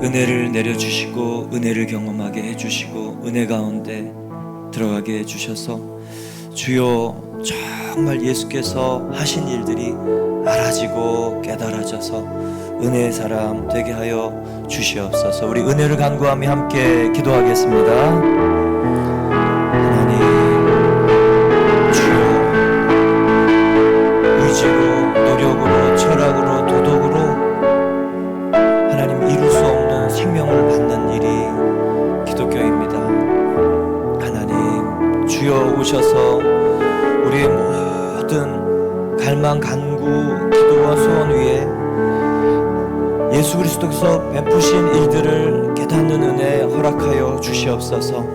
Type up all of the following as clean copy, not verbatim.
은혜를 내려주시고 은혜를 경험하게 해주시고 은혜 가운데 들어가게 해주셔서 주여 정말 예수께서 하신 일들이 알아지고 깨달아져서 은혜의 사람 되게 하여 주시옵소서. 우리 은혜를 간구하며 함께 기도하겠습니다. 하나님 주여 의지로 노력으로 철학으로 도덕으로 하나님 이룰 수 없는 생명을 받는 일이 기독교입니다. 하나님 주여 오셔서 우리의 모든 갈망 간구 기도와 소원 위에 예수 그리스도께서 베푸신 일들을 깨닫는 은혜 허락하여 주시옵소서.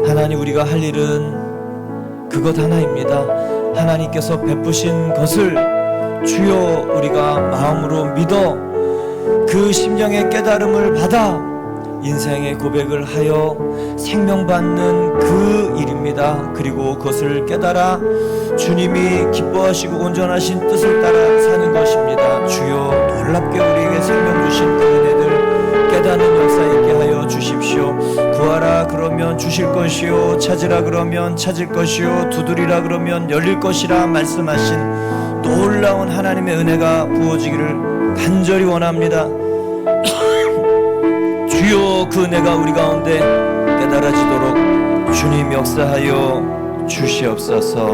하나님 우리가 할 일은 그것 하나입니다. 하나님께서 베푸신 것을 주여 우리가 마음으로 믿어 그 심령의 깨달음을 받아 인생의 고백을 하여 생명받는 그 일입니다. 그리고 그것을 깨달아 주님이 기뻐하시고 온전하신 뜻을 따라 사는 것입니다. 주여 놀랍게 우리에게 생명 주신 그 은혜들 깨닫는 역사 있게 하여 주십시오. 구하라 그러면 주실 것이요 찾으라 그러면 찾을 것이요 두드리라 그러면 열릴 것이라 말씀하신 놀라운 하나님의 은혜가 부어지기를 간절히 원합니다. 주여 그 은혜가 우리 가운데 깨달아지도록 주님 역사하여 주시옵소서.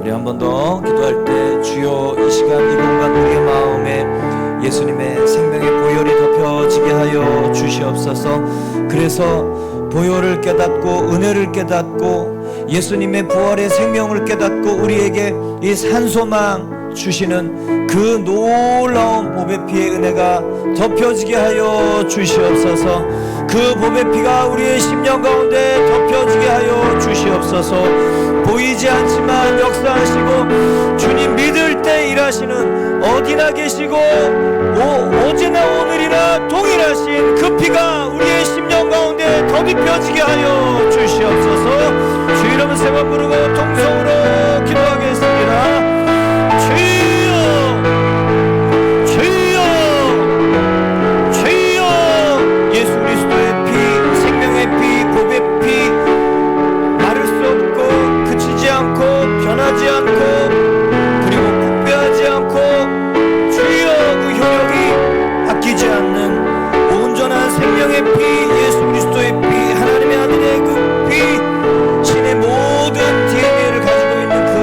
우리 한 번 더 기도할 때 주여 이 시간 이 공간 우리의 마음에 예수님의 생명의 보혈이 덮여지게 하여 주시옵소서. 그래서 보혈을 깨닫고 은혜를 깨닫고 예수님의 부활의 생명을 깨닫고 우리에게 이 산소망 주시는 그 놀라운 보배 피의 은혜가 덮여지게 하여 주시옵소서. 그 보배 피가 우리의 심령 가운데 덮여지게 하여 주시옵소서. 보이지 않지만 역사하시고 주님 믿을 때 일하시는 어디나 계시고 어제나 오늘이나 동일하신 그 피가 우리의 심령 가운데 덮여지게 하여 주시옵소서. 주 이름은 세 번 부르고 통성으로 기도하겠습니다. 변하지 않고 그리고 부패하지 않고 주여 그 효력이 아끼지 않는 온전한 생명의 피 예수 그리스도의 피 하나님의 아들의 그 피 신의 모든 DNA를 가지고 있는 그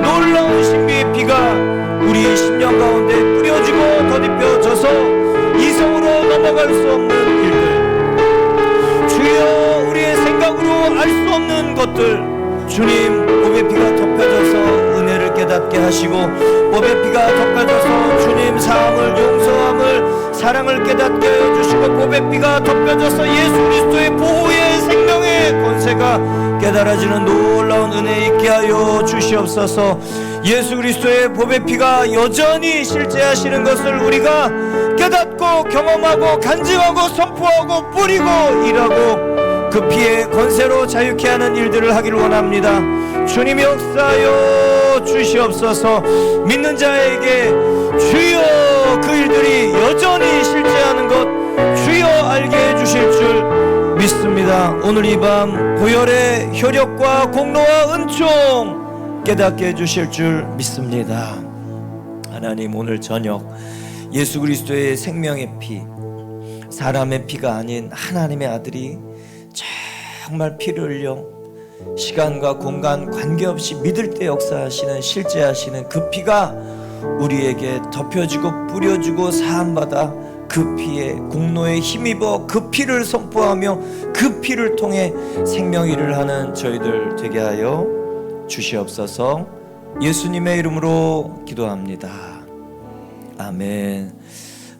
놀라운 신비의 피가 우리의 심령 가운데 뿌려지고 덧입혀져서 이성으로 넘어갈 수 없는 일들 주여 우리의 생각으로 알 수 없는 것들 주님 보배 피가 덮여져서 은혜를 깨닫게 하시고 보배 피가 덮여져서 주님 사함을 용서함을 사랑을 깨닫게 하여 주시고 보배 피가 덮여져서 예수 그리스도의 보호의 생명의 권세가 깨달아지는 놀라운 은혜 있게 하여 주시옵소서. 예수 그리스도의 보배 피가 여전히 실제하시는 것을 우리가 깨닫고 경험하고 간증하고 선포하고 뿌리고 일하고 그 피의 권세로 자유케 하는 일들을 하기를 원합니다. 주님 역사하여 주시옵소서. 믿는 자에게 주여 그 일들이 여전히 실제하는 것 주여 알게 해주실 줄 믿습니다. 오늘 이 밤 보혈의 효력과 공로와 은총 깨닫게 해주실 줄 믿습니다. 하나님 오늘 저녁 예수 그리스도의 생명의 피 사람의 피가 아닌 하나님의 아들이 정말 피를 흘려 시간과 공간 관계없이 믿을 때 역사하시는 실제하시는 그 피가 우리에게 덮여지고 뿌려지고 사함받아 그 피에 공로에 힘입어 그 피를 선포하며 그 피를 통해 생명일을 하는 저희들 되게 하여 주시옵소서. 예수님의 이름으로 기도합니다. 아멘.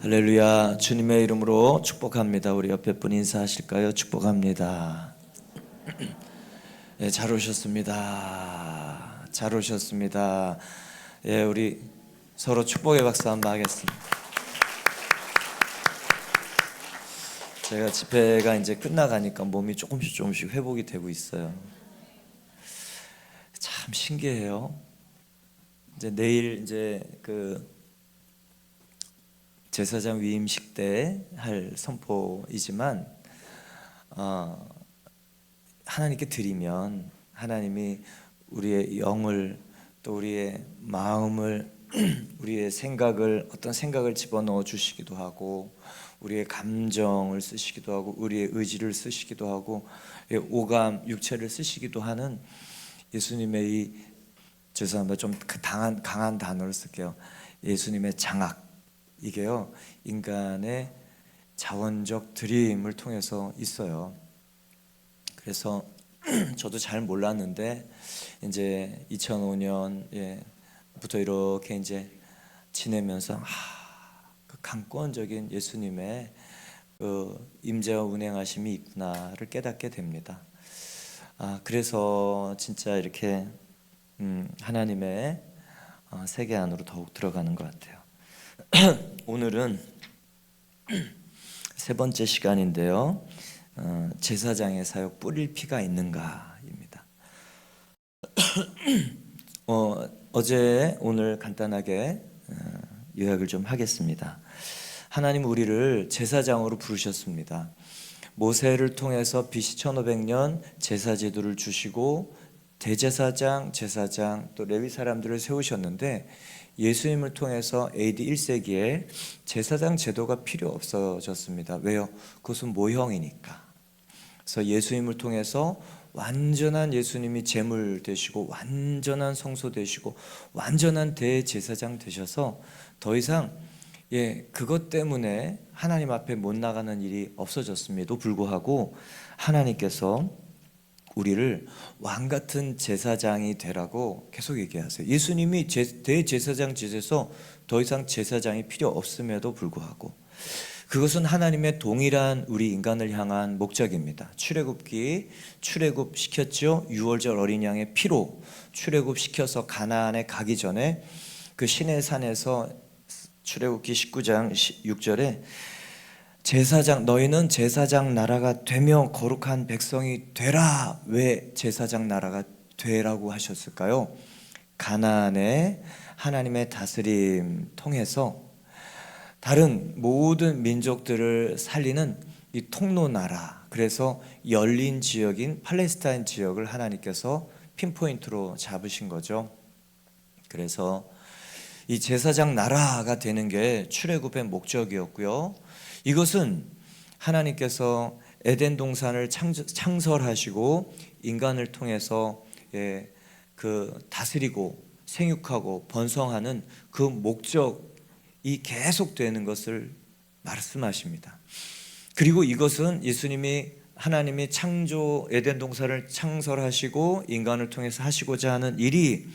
할렐루야. 주님의 이름으로 축복합니다. 우리 옆에 분 인사하실까요? 축복합니다. 예, 잘 오셨습니다. 잘 오셨습니다. 예, 우리 서로 축복의 박수 한번 하겠습니다. 제가 집회가 이제 끝나가니까 몸이 조금씩 회복이 되고 있어요. 참 신기해요. 이제 내일 이제 그 제사장 위임식 때 할 선포이지만 하나님께 드리면 하나님이 우리의 영을 또 우리의 마음을 우리의 생각을 어떤 생각을 집어넣어 주시기도 하고 우리의 감정을 쓰시기도 하고 우리의 의지를 쓰시기도 하고 오감 육체를 쓰시기도 하는 예수님의 이 죄송합니다 좀 강한 단어를 쓸게요. 예수님의 장악 이게요 인간의 자원적 드림을 통해서 있어요. 그래서 저도 잘 몰랐는데 이제 2005년부터 이렇게 이제 지내면서 그 강권적인 예수님의 그 임재와 운행하심이 있구나를 깨닫게 됩니다. 그래서 진짜 이렇게 하나님의 세계 안으로 더욱 들어가는 것 같아요. 오늘은 세 번째 시간인데요. 제사장의 사역 뿌릴 피가 있는가입니다. 어제 오늘 간단하게 요약을 좀 하겠습니다. 하나님 우리를 제사장으로 부르셨습니다. 모세를 통해서 BC 1500년 제사 제도를 주시고 대제사장, 제사장 또 레위 사람들을 세우셨는데 예수님을 통해서 AD 1세기에 제사장 제도가 필요 없어졌습니다. 왜요? 그것은 모형이니까. 그래서 예수님을 통해서 완전한 예수님이 제물 되시고 완전한 성소 되시고 완전한 대제사장 되셔서 더 이상 그것 때문에 하나님 앞에 못 나가는 일이 없어졌음에도 불구하고 하나님께서 우리를 왕같은 제사장이 되라고 계속 얘기하세요. 예수님이 대제사장 지에서 더 이상 제사장이 필요 없음에도 불구하고 그것은 하나님의 동일한 우리 인간을 향한 목적입니다. 출애굽시켰죠. 6월절 어린 양의 피로 출애굽시켜서 가나안에 가기 전에 그 시내 산에서 출애굽기 19장 6절에 제사장 너희는 제사장 나라가 되며 거룩한 백성이 되라. 왜 제사장 나라가 되라고 하셨을까요? 가나안의 하나님의 다스림 통해서 다른 모든 민족들을 살리는 이 통로 나라, 그래서 열린 지역인 팔레스타인 지역을 하나님께서 핀포인트로 잡으신 거죠. 그래서 이 제사장 나라가 되는 게 출애굽의 목적이었고요. 이것은 하나님께서 에덴 동산을 창설하시고 인간을 통해서 그 다스리고 생육하고 번성하는 그 목적이 계속되는 것을 말씀하십니다. 그리고 이것은 예수님이 하나님이 에덴 동산을 창설하시고 인간을 통해서 하시고자 하는 일이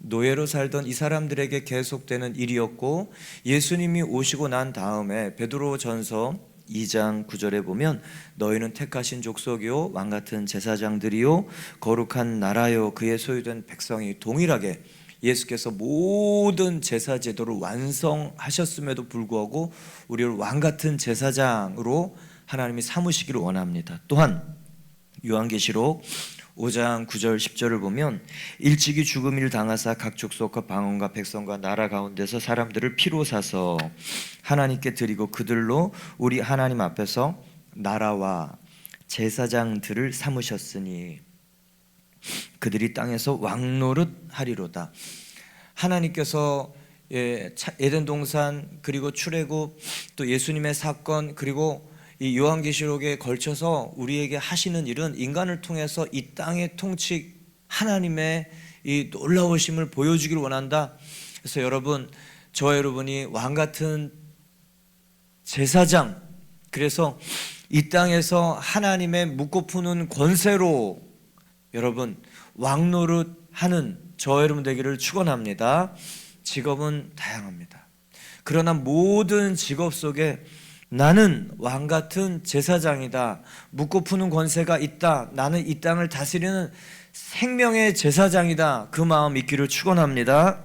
노예로 살던 이 사람들에게 계속되는 일이었고 예수님이 오시고 난 다음에 베드로전서 2장 9절에 보면 너희는 택하신 족속이요 왕같은 제사장들이요 거룩한 나라요 그의 소유된 백성이 동일하게 예수께서 모든 제사 제도를 완성하셨음에도 불구하고 우리를 왕같은 제사장으로 하나님이 삼으시기를 원합니다. 또한 요한계시록 5장 9절 10절을 보면 일찍이 죽음을 당하사 각 족속과 방언과 백성과 나라 가운데서 사람들을 피로 사서 하나님께 드리고 그들로 우리 하나님 앞에서 나라와 제사장들을 삼으셨으니 그들이 땅에서 왕노릇 하리로다. 하나님께서 에덴 동산 그리고 출애굽 또 예수님의 사건 그리고 이 요한계시록에 걸쳐서 우리에게 하시는 일은 인간을 통해서 이 땅의 통치 하나님의 이 놀라우심을 보여주기를 원한다. 그래서 여러분 저와 여러분이 왕같은 제사장, 그래서 이 땅에서 하나님의 묻고 푸는 권세로 여러분 왕노릇하는 저와 여러분 되기를 축원합니다. 직업은 다양합니다. 그러나 모든 직업 속에 나는 왕같은 제사장이다. 묻고 푸는 권세가 있다. 나는 이 땅을 다스리는 생명의 제사장이다. 그 마음 있기를 축원합니다.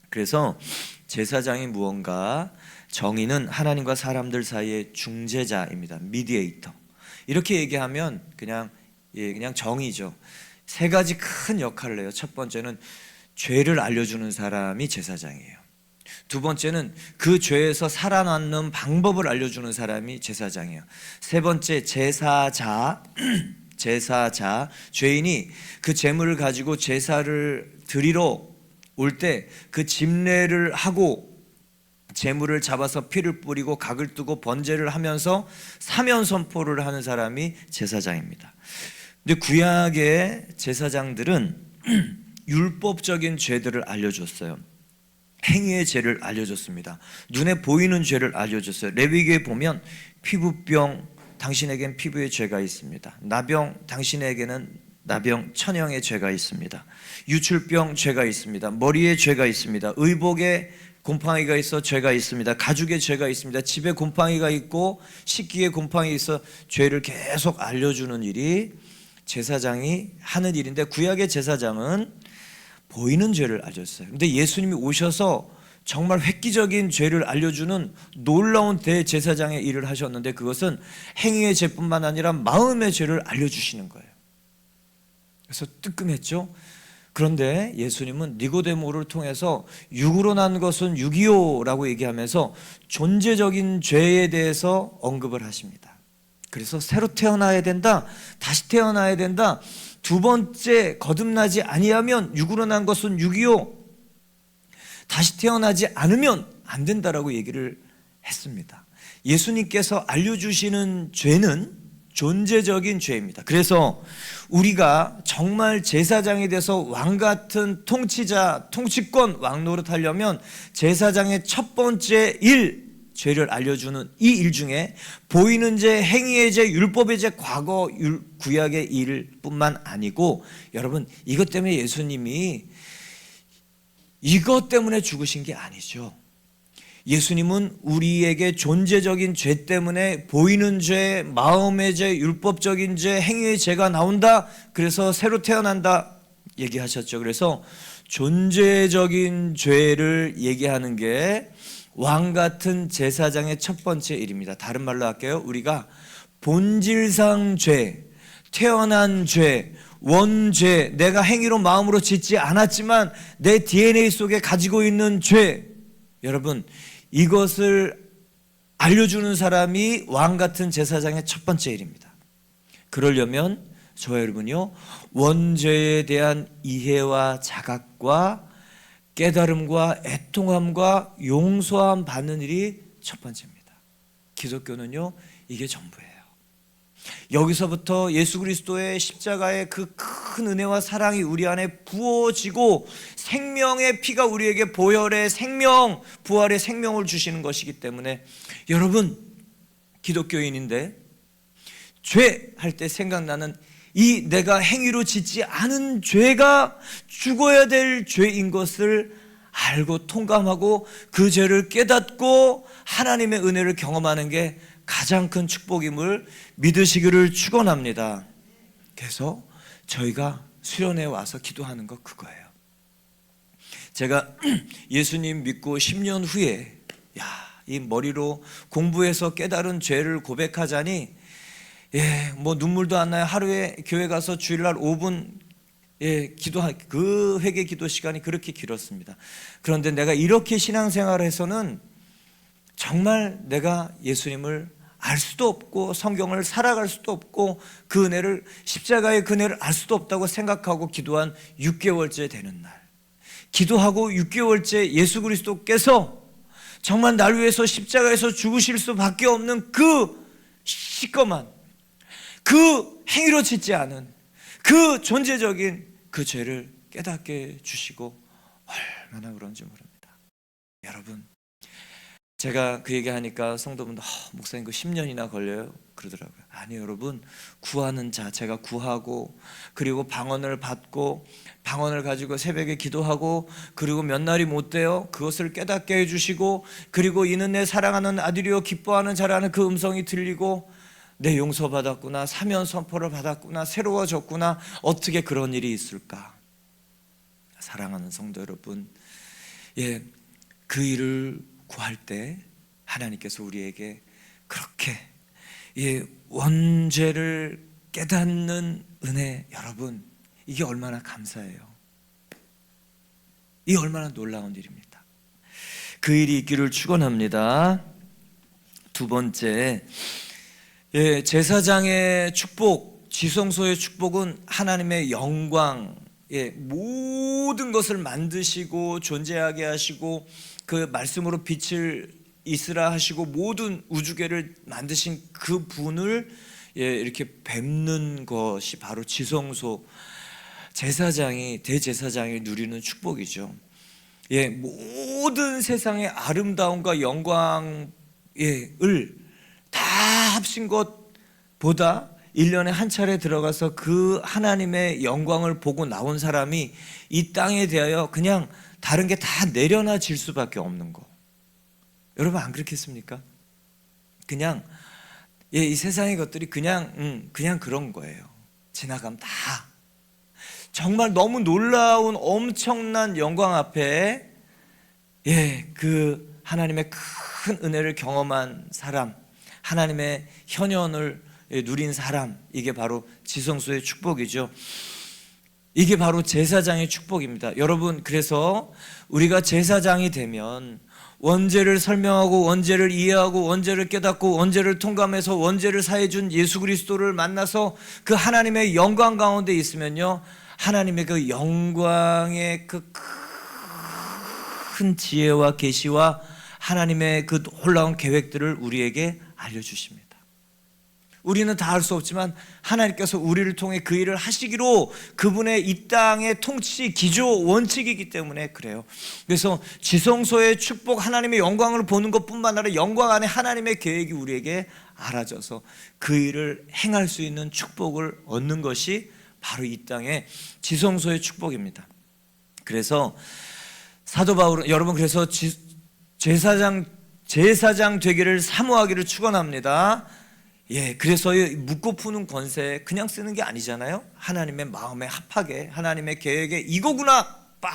그래서 제사장이 무언가 정의는 하나님과 사람들 사이의 중재자입니다. 미디에이터. 이렇게 얘기하면 그냥 정의죠. 세 가지 큰 역할을 해요. 첫 번째는 죄를 알려주는 사람이 제사장이에요. 두 번째는 그 죄에서 살아남는 방법을 알려주는 사람이 제사장이에요. 세 번째, 제사자. 제사자, 죄인이 그 제물을 가지고 제사를 드리러 올 때 그 집례를 하고 제물을 잡아서 피를 뿌리고 각을 뜨고 번제를 하면서 사면 선포를 하는 사람이 제사장입니다. 근데 구약의 제사장들은 율법적인 죄들을 알려줬어요. 행위의 죄를 알려줬습니다. 눈에 보이는 죄를 알려줬어요. 레위기에 보면 피부병, 당신에겐 피부의 죄가 있습니다. 나병, 당신에게는 나병, 천형의 죄가 있습니다. 유출병, 죄가 있습니다. 머리에 죄가 있습니다. 의복에 곰팡이가 있어 죄가 있습니다. 가죽에 죄가 있습니다. 집에 곰팡이가 있고 식기에 곰팡이 있어 죄를 계속 알려주는 일이 제사장이 하는 일인데, 구약의 제사장은 보이는 죄를 알려줬어요. 근데 예수님이 오셔서 정말 획기적인 죄를 알려주는 놀라운 대제사장의 일을 하셨는데, 그것은 행위의 죄뿐만 아니라 마음의 죄를 알려주시는 거예요. 그래서 뜨끔했죠. 그런데 예수님은 니고데모를 통해서 육으로 난 것은 육이요라고 얘기하면서 존재적인 죄에 대해서 언급을 하십니다. 그래서 새로 태어나야 된다, 다시 태어나야 된다, 두 번째 거듭나지 아니하면 육으로 난 것은 육이요, 다시 태어나지 않으면 안 된다라고 얘기를 했습니다. 예수님께서 알려주시는 죄는 존재적인 죄입니다. 그래서 우리가 정말 제사장이 돼서 왕같은 통치자, 통치권 왕노릇 하려면 제사장의 첫 번째 일, 죄를 알려주는 이 일 중에 보이는 죄, 행위의 죄, 율법의 죄, 과거 구약의 일뿐만 아니고, 여러분 이것 때문에 예수님이 이것 때문에 죽으신 게 아니죠. 예수님은 우리에게 존재적인 죄 때문에 보이는 죄, 마음의 죄, 율법적인 죄, 행위의 죄가 나온다, 그래서 새로 태어난다 얘기하셨죠. 그래서 존재적인 죄를 얘기하는 게 왕같은 제사장의 첫 번째 일입니다. 다른 말로 할게요. 우리가 본질상 죄, 태어난 죄, 원죄, 내가 행위로 마음으로 짓지 않았지만 내 DNA 속에 가지고 있는 죄, 여러분 이것을 알려주는 사람이 왕같은 제사장의 첫 번째 일입니다. 그러려면 저와 여러분요, 원죄에 대한 이해와 자각과 깨달음과 애통함과 용서함 받는 일이 첫 번째입니다. 기독교는요, 이게 전부예요. 여기서부터 예수 그리스도의 십자가의 그 큰 은혜와 사랑이 우리 안에 부어지고 생명의 피가 우리에게 보혈의 생명, 부활의 생명을 주시는 것이기 때문에, 여러분 기독교인인데 죄 할 때 생각나는 이 내가 행위로 짓지 않은 죄가 죽어야 될 죄인 것을 알고 통감하고 그 죄를 깨닫고 하나님의 은혜를 경험하는 게 가장 큰 축복임을 믿으시기를 축원합니다. 그래서 저희가 수련회에 와서 기도하는 거 그거예요. 제가 예수님 믿고 10년 후에 이 머리로 공부해서 깨달은 죄를 고백하자니 뭐 눈물도 안 나요. 하루에 교회 가서 주일날 5분 그 회개 기도 시간이 그렇게 길었습니다. 그런데 내가 이렇게 신앙생활을 해서는 정말 내가 예수님을 알 수도 없고 성경을 살아갈 수도 없고 그 은혜를, 십자가의 그 은혜를 알 수도 없다고 생각하고 기도한 6개월째 되는 날, 기도하고 6개월째 예수 그리스도께서 정말 날 위해서 십자가에서 죽으실 수밖에 없는 그 시꺼먼, 그 행위로 짓지 않은 그 존재적인 그 죄를 깨닫게 해주시고 얼마나 그런지 모릅니다. 여러분, 제가 그 얘기하니까 성도분들 목사님 그 10년이나 걸려요? 그러더라고요. 아니 여러분, 구하는 자, 제가 구하고 그리고 방언을 받고 방언을 가지고 새벽에 기도하고 그리고 몇 날이 못 돼요. 그것을 깨닫게 해주시고 그리고 이는 내 사랑하는 아들이요 기뻐하는 자라는 그 음성이 들리고 내 용서받았구나, 사면 선포를 받았구나, 새로워졌구나, 어떻게 그런 일이 있을까? 사랑하는 성도 여러분, 그 일을 구할 때 하나님께서 우리에게 그렇게 원죄를 깨닫는 은혜, 여러분 이게 얼마나 감사해요. 이게 얼마나 놀라운 일입니다. 그 일이 있기를 축원합니다. 두 번째, 제사장의 축복, 지성소의 축복은 하나님의 영광, 모든 것을 만드시고 존재하게 하시고 그 말씀으로 빛을 있으라 하시고 모든 우주계를 만드신 그 분을 이렇게 뵙는 것이 바로 지성소 제사장이, 대제사장이 누리는 축복이죠. 모든 세상의 아름다움과 영광을 다 합친 것보다 1년에 한 차례 들어가서 그 하나님의 영광을 보고 나온 사람이 이 땅에 대하여 그냥 다른 게 다 내려놔질 수밖에 없는 거. 여러분 안 그렇겠습니까? 그냥 이 세상의 것들이 그냥 그런 거예요. 지나가면 다 정말 너무 놀라운 엄청난 영광 앞에 그 하나님의 큰 은혜를 경험한 사람, 하나님의 현현을 누린 사람, 이게 바로 지성소의 축복이죠. 이게 바로 제사장의 축복입니다. 여러분, 그래서 우리가 제사장이 되면 원죄를 설명하고 원죄를 이해하고 원죄를 깨닫고 원죄를 통감해서 원죄를 사해준 예수 그리스도를 만나서 그 하나님의 영광 가운데 있으면요, 하나님의 그 영광의 그 큰 지혜와 계시와 하나님의 그 놀라운 계획들을 우리에게 알려주십니다. 우리는 다 알 수 없지만 하나님께서 우리를 통해 그 일을 하시기로 그분의 이 땅의 통치 기조 원칙이기 때문에 그래요. 그래서 지성소의 축복, 하나님의 영광을 보는 것뿐만 아니라 영광 안에 하나님의 계획이 우리에게 알아져서 그 일을 행할 수 있는 축복을 얻는 것이 바로 이 땅의 지성소의 축복입니다. 그래서 사도 바울은, 여러분, 그래서 제사장 되기를 사모하기를 축원합니다. 그래서 묻고 푸는 권세 그냥 쓰는 게 아니잖아요. 하나님의 마음에 합하게, 하나님의 계획에 이거구나 빡.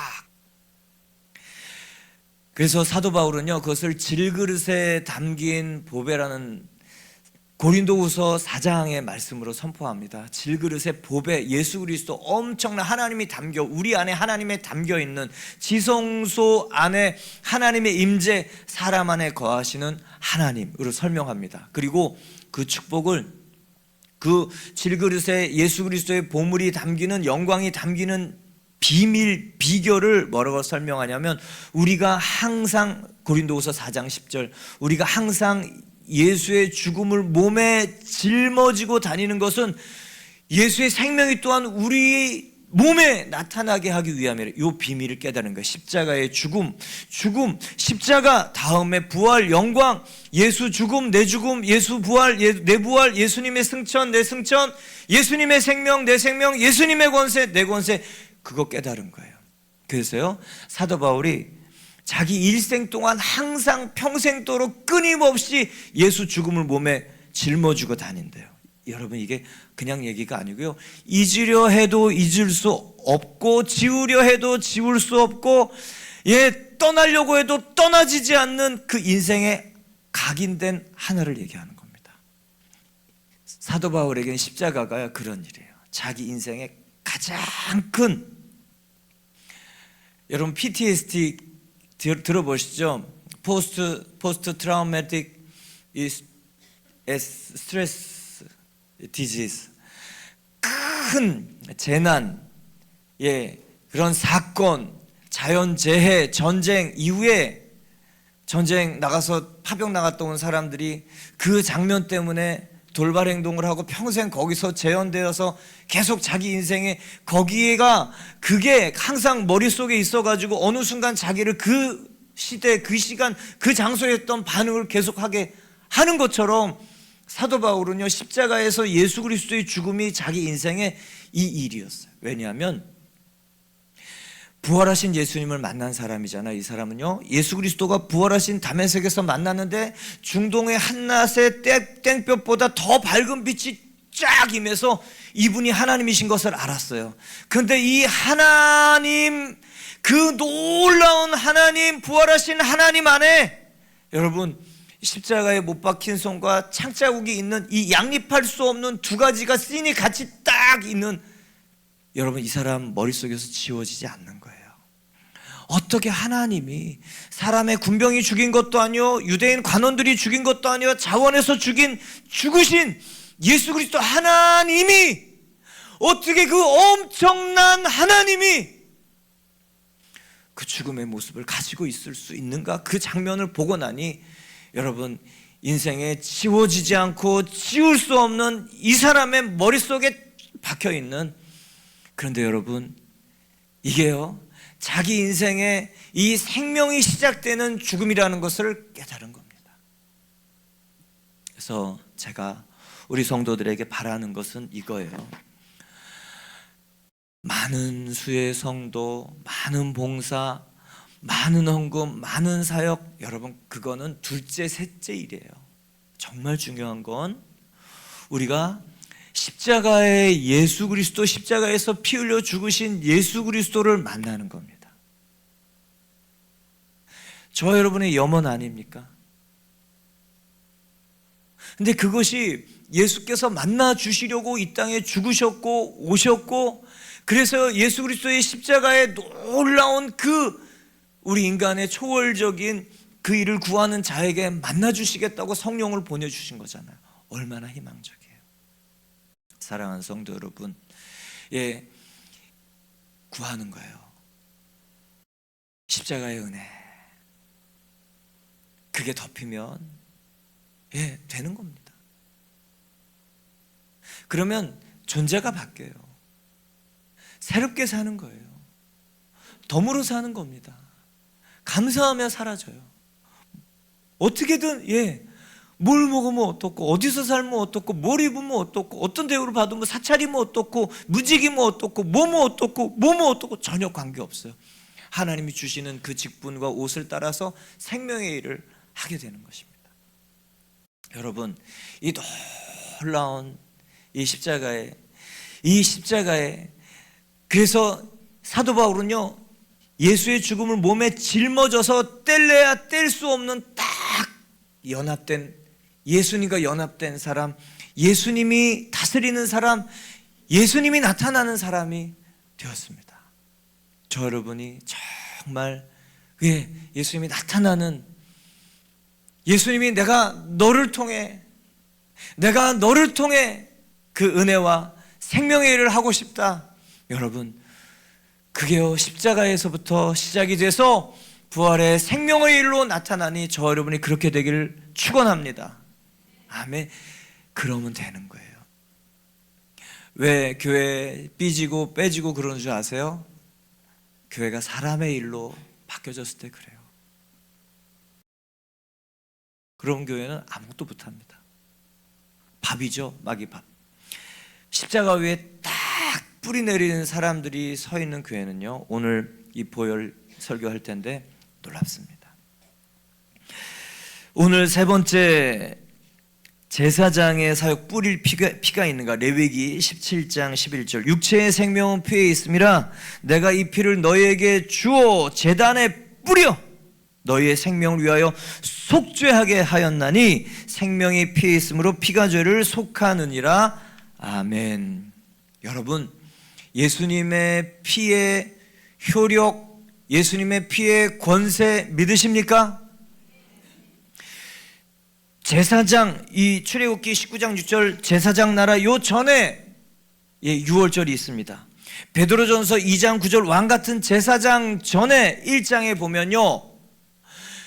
그래서 사도 바울은요, 그것을 질그릇에 담긴 보배라는 고린도후서 4장의 말씀으로 선포합니다. 질그릇의 보배, 예수 그리스도, 엄청난 하나님이 담겨, 우리 안에 하나님에 담겨 있는 지성소 안에 하나님의 임재, 사람 안에 거하시는 하나님으로 설명합니다. 그리고 그 축복을, 그 질그릇에 예수 그리스도의 보물이 담기는, 영광이 담기는 비밀, 비결을 뭐라고 설명하냐면, 우리가 항상, 고린도후서 4장 10절, 우리가 항상 예수의 죽음을 몸에 짊어지고 다니는 것은 예수의 생명이 또한 우리 몸에 나타나게 하기 위함이라. 이 비밀을 깨달은 거예요. 십자가의 죽음, 십자가 다음에 부활, 영광, 예수 죽음, 내 죽음, 예수 부활, 내 부활, 예수님의 승천, 내 승천, 예수님의 생명, 내 생명, 예수님의 권세, 내 권세, 그거 깨달은 거예요. 그래서요, 사도 바울이 자기 일생 동안 항상 평생도록 끊임없이 예수 죽음을 몸에 짊어지고 다닌대요. 여러분, 이게 그냥 얘기가 아니고요, 잊으려 해도 잊을 수 없고 지우려 해도 지울 수 없고 떠나려고 해도 떠나지지 않는 그 인생의 각인된 하나를 얘기하는 겁니다. 사도 바울에게는 십자가가 그런 일이에요. 자기 인생의 가장 큰, 여러분 PTSD 들어보시죠? 포스트 트라우마틱 스트레스 디지즈, 큰 재난, 그런 사건, 자연재해, 전쟁 이후에, 전쟁 나가서 파병 나갔다 온 사람들이 그 장면 때문에 돌발 행동을 하고 평생 거기서 재현되어서 계속 자기 인생에 그게 항상 머릿속에 있어가지고 어느 순간 자기를 그 시대, 그 시간, 그 장소에 했던 반응을 계속하게 하는 것처럼 사도 바울은요, 십자가에서 예수 그리스도의 죽음이 자기 인생의 이 일이었어요. 왜냐하면 부활하신 예수님을 만난 사람이잖아요. 이 사람은요, 예수 그리스도가 부활하신 다메섹에서 만났는데 중동의 한낮의 땡볕보다 더 밝은 빛이 쫙 임해서 이분이 하나님이신 것을 알았어요. 그런데 이 하나님, 그 놀라운 하나님, 부활하신 하나님 안에, 여러분, 십자가에 못 박힌 손과 창자국이 있는 이 양립할 수 없는 두 가지가 씬이 같이 딱 있는, 여러분, 이 사람 머릿속에서 지워지지 않는 거예요. 어떻게 하나님이 사람의 군병이 죽인 것도 아니요 유대인 관원들이 죽인 것도 아니요 자원에서 죽으신 예수 그리스도 하나님이 어떻게 그 엄청난 하나님이 그 죽음의 모습을 가지고 있을 수 있는가? 그 장면을 보고 나니 여러분 인생에 지워지지 않고 지울 수 없는 이 사람의 머릿속에 박혀있는, 그런데 여러분 이게요 자기 인생에 이 생명이 시작되는 죽음이라는 것을 깨달은 겁니다. 그래서 제가 우리 성도들에게 바라는 것은 이거예요. 많은 수의 성도, 많은 봉사, 많은 헌금, 많은 사역, 여러분 그거는 둘째, 셋째 일이에요. 정말 중요한 건 우리가 십자가의 예수 그리스도, 십자가에서 피 흘려 죽으신 예수 그리스도를 만나는 겁니다. 저 여러분의 염원 아닙니까? 근데 그것이 예수께서 만나 주시려고 이 땅에 죽으셨고 오셨고, 그래서 예수 그리스도의 십자가에 놀라운 그 우리 인간의 초월적인 그 일을 구하는 자에게 만나 주시겠다고 성령을 보내주신 거잖아요. 얼마나 희망적이에요. 사랑하는 성도 여러분, 예, 구하는 거예요. 십자가의 은혜, 그게 덮이면 예, 되는 겁니다. 그러면 존재가 바뀌어요. 새롭게 사는 거예요. 덤으로 사는 겁니다. 감사하며 사라져요. 어떻게든 예, 뭘 먹으면 어떻고, 어디서 살면 어떻고, 뭘 입으면 어떻고, 어떤 대우를 받으면 사찰이면 어떻고, 무직이면 어떻고, 뭐뭐 어떻고, 뭐뭐 어떻고, 전혀 관계없어요. 하나님이 주시는 그 직분과 옷을 따라서 생명의 일을 하게 되는 것입니다. 여러분, 이 놀라운 이 십자가에 그래서 사도 바울은요 예수의 죽음을 몸에 짊어져서 뗄래야 뗄 수 없는 딱 연합된, 예수님과 연합된 사람, 예수님이 다스리는 사람, 예수님이 나타나는 사람이 되었습니다. 저 여러분이 정말 예수님이 나타나는, 예수님이 내가 너를 통해 그 은혜와 생명의 일을 하고 싶다. 여러분, 그게요 십자가에서부터 시작이 돼서 부활의 생명의 일로 나타나니 저 여러분이 그렇게 되기를 축원합니다. 아멘. 그러면 되는 거예요. 왜 교회 삐지고 빼지고 그러는 줄 아세요? 교회가 사람의 일로 바뀌어졌을 때 그래요. 그런 교회는 아무것도 못합니다. 밥이죠, 마귀 밥. 십자가 위에 딱 뿌리 내리는 사람들이 서 있는 교회는요 오늘 이 보혈 설교할 텐데 놀랍습니다. 오늘 세 번째 제사장의 사역 뿌릴 피가 있는가? 레위기 17장 11절, 육체의 생명은 피에 있음이라 내가 이 피를 너희에게 주어 제단에 뿌려 너희의 생명을 위하여 속죄하게 하였나니 생명이 피에 있으므로 피가 죄를 속하느니라. 아멘. 여러분, 예수님의 피의 효력, 예수님의 피의 권세 믿으십니까? 제사장, 이 출애굽기 19장 6절 제사장 나라 요 전에 6월절이 있습니다. 베드로전서 2장 9절 왕같은 제사장 전에 1장에 보면요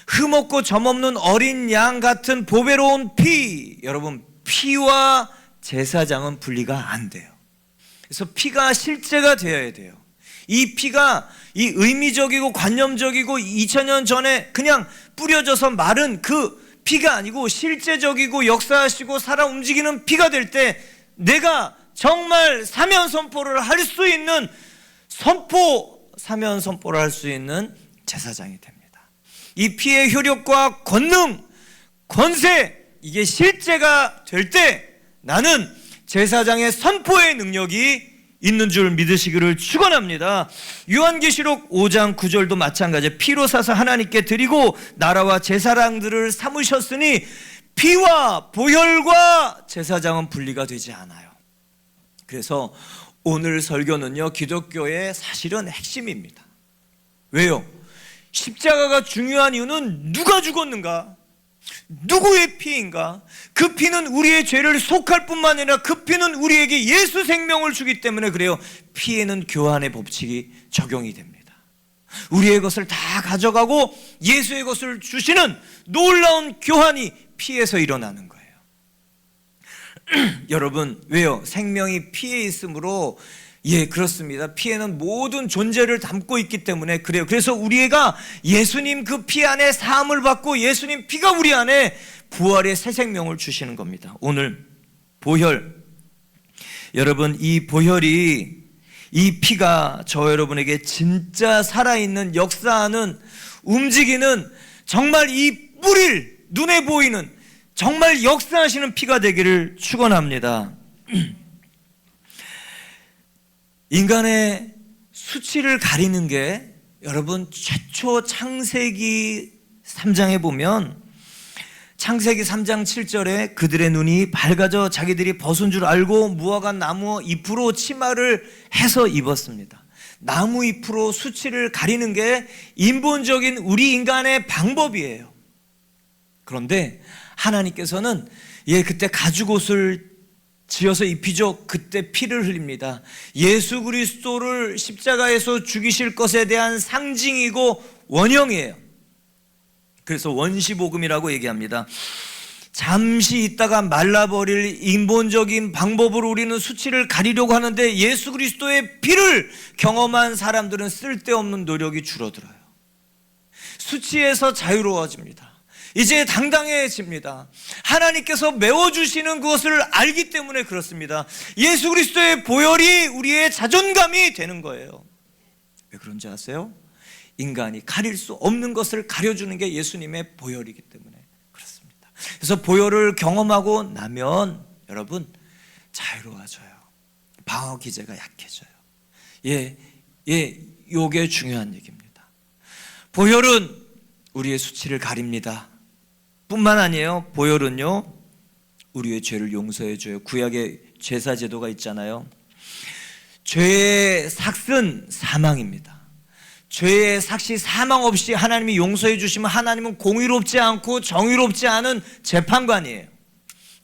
흠없고 점없는 어린 양 같은 보배로운 피, 여러분 피와 제사장은 분리가 안 돼요. 그래서 피가 실제가 되어야 돼요. 이 피가 이 의미적이고 관념적이고 2000년 전에 그냥 뿌려져서 마른 그 피가 아니고 실제적이고 역사하시고 살아 움직이는 피가 될 때 내가 정말 사면 선포를 할 수 있는 사면 선포를 할 수 있는 제사장이 됩니다. 이 피의 효력과 권능, 권세, 이게 실제가 될 때 나는 제사장의 선포의 능력이 있는 줄 믿으시기를 축원합니다. 요한계시록 5장 9절도 마찬가지예요. 피로 사서 하나님께 드리고 나라와 제사장들을 삼으셨으니 피와 보혈과 제사장은 분리가 되지 않아요. 그래서 오늘 설교는요 기독교의 사실은 핵심입니다. 왜요? 십자가가 중요한 이유는 누가 죽었는가? 누구의 피인가? 그 피는 우리의 죄를 속할 뿐만 아니라 그 피는 우리에게 예수 생명을 주기 때문에 그래요. 피에는 교환의 법칙이 적용이 됩니다. 우리의 것을 다 가져가고 예수의 것을 주시는 놀라운 교환이 피에서 일어나는 거예요. 여러분, 왜요? 생명이 피에 있으므로, 예, 그렇습니다. 피에는 모든 존재를 담고 있기 때문에 그래요. 그래서 우리가 예수님 그 피 안에 사함을 받고 예수님 피가 우리 안에 부활의 새 생명을 주시는 겁니다. 오늘 보혈, 여러분, 이 보혈이, 이 피가 저 여러분에게 진짜 살아있는, 역사하는, 움직이는, 정말 이 뿌릴 눈에 보이는 정말 역사하시는 피가 되기를 축원합니다. 인간의 수치를 가리는 게, 여러분, 최초 창세기 3장에 보면, 창세기 3장 7절에 그들의 눈이 밝아져 자기들이 벗은 줄 알고 무화과 나무 잎으로 치마를 해서 입었습니다. 나무 잎으로 수치를 가리는 게 인본적인 우리 인간의 방법이에요. 그런데 하나님께서는, 예, 그때 가죽옷을 지어서 입히죠. 그때 피를 흘립니다. 예수 그리스도를 십자가에서 죽이실 것에 대한 상징이고 원형이에요. 그래서 원시복음이라고 얘기합니다. 잠시 있다가 말라버릴 인본적인 방법으로 우리는 수치를 가리려고 하는데 예수 그리스도의 피를 경험한 사람들은 쓸데없는 노력이 줄어들어요. 수치에서 자유로워집니다. 이제 당당해집니다. 하나님께서 메워주시는 그것을 알기 때문에 그렇습니다. 예수 그리스도의 보혈이 우리의 자존감이 되는 거예요. 왜 그런지 아세요? 인간이 가릴 수 없는 것을 가려주는 게 예수님의 보혈이기 때문에 그렇습니다. 그래서 보혈을 경험하고 나면 여러분 자유로워져요. 방어 기제가 약해져요. 요게 중요한 얘기입니다. 보혈은 우리의 수치를 가립니다. 뿐만 아니에요. 보혈은요, 우리의 죄를 용서해 줘요. 구약의 제사 제도가 있잖아요. 죄의 삭은 사망입니다. 죄의 삭이 사망 없이 하나님이 용서해 주시면 하나님은 공의롭지 않고 정의롭지 않은 재판관이에요.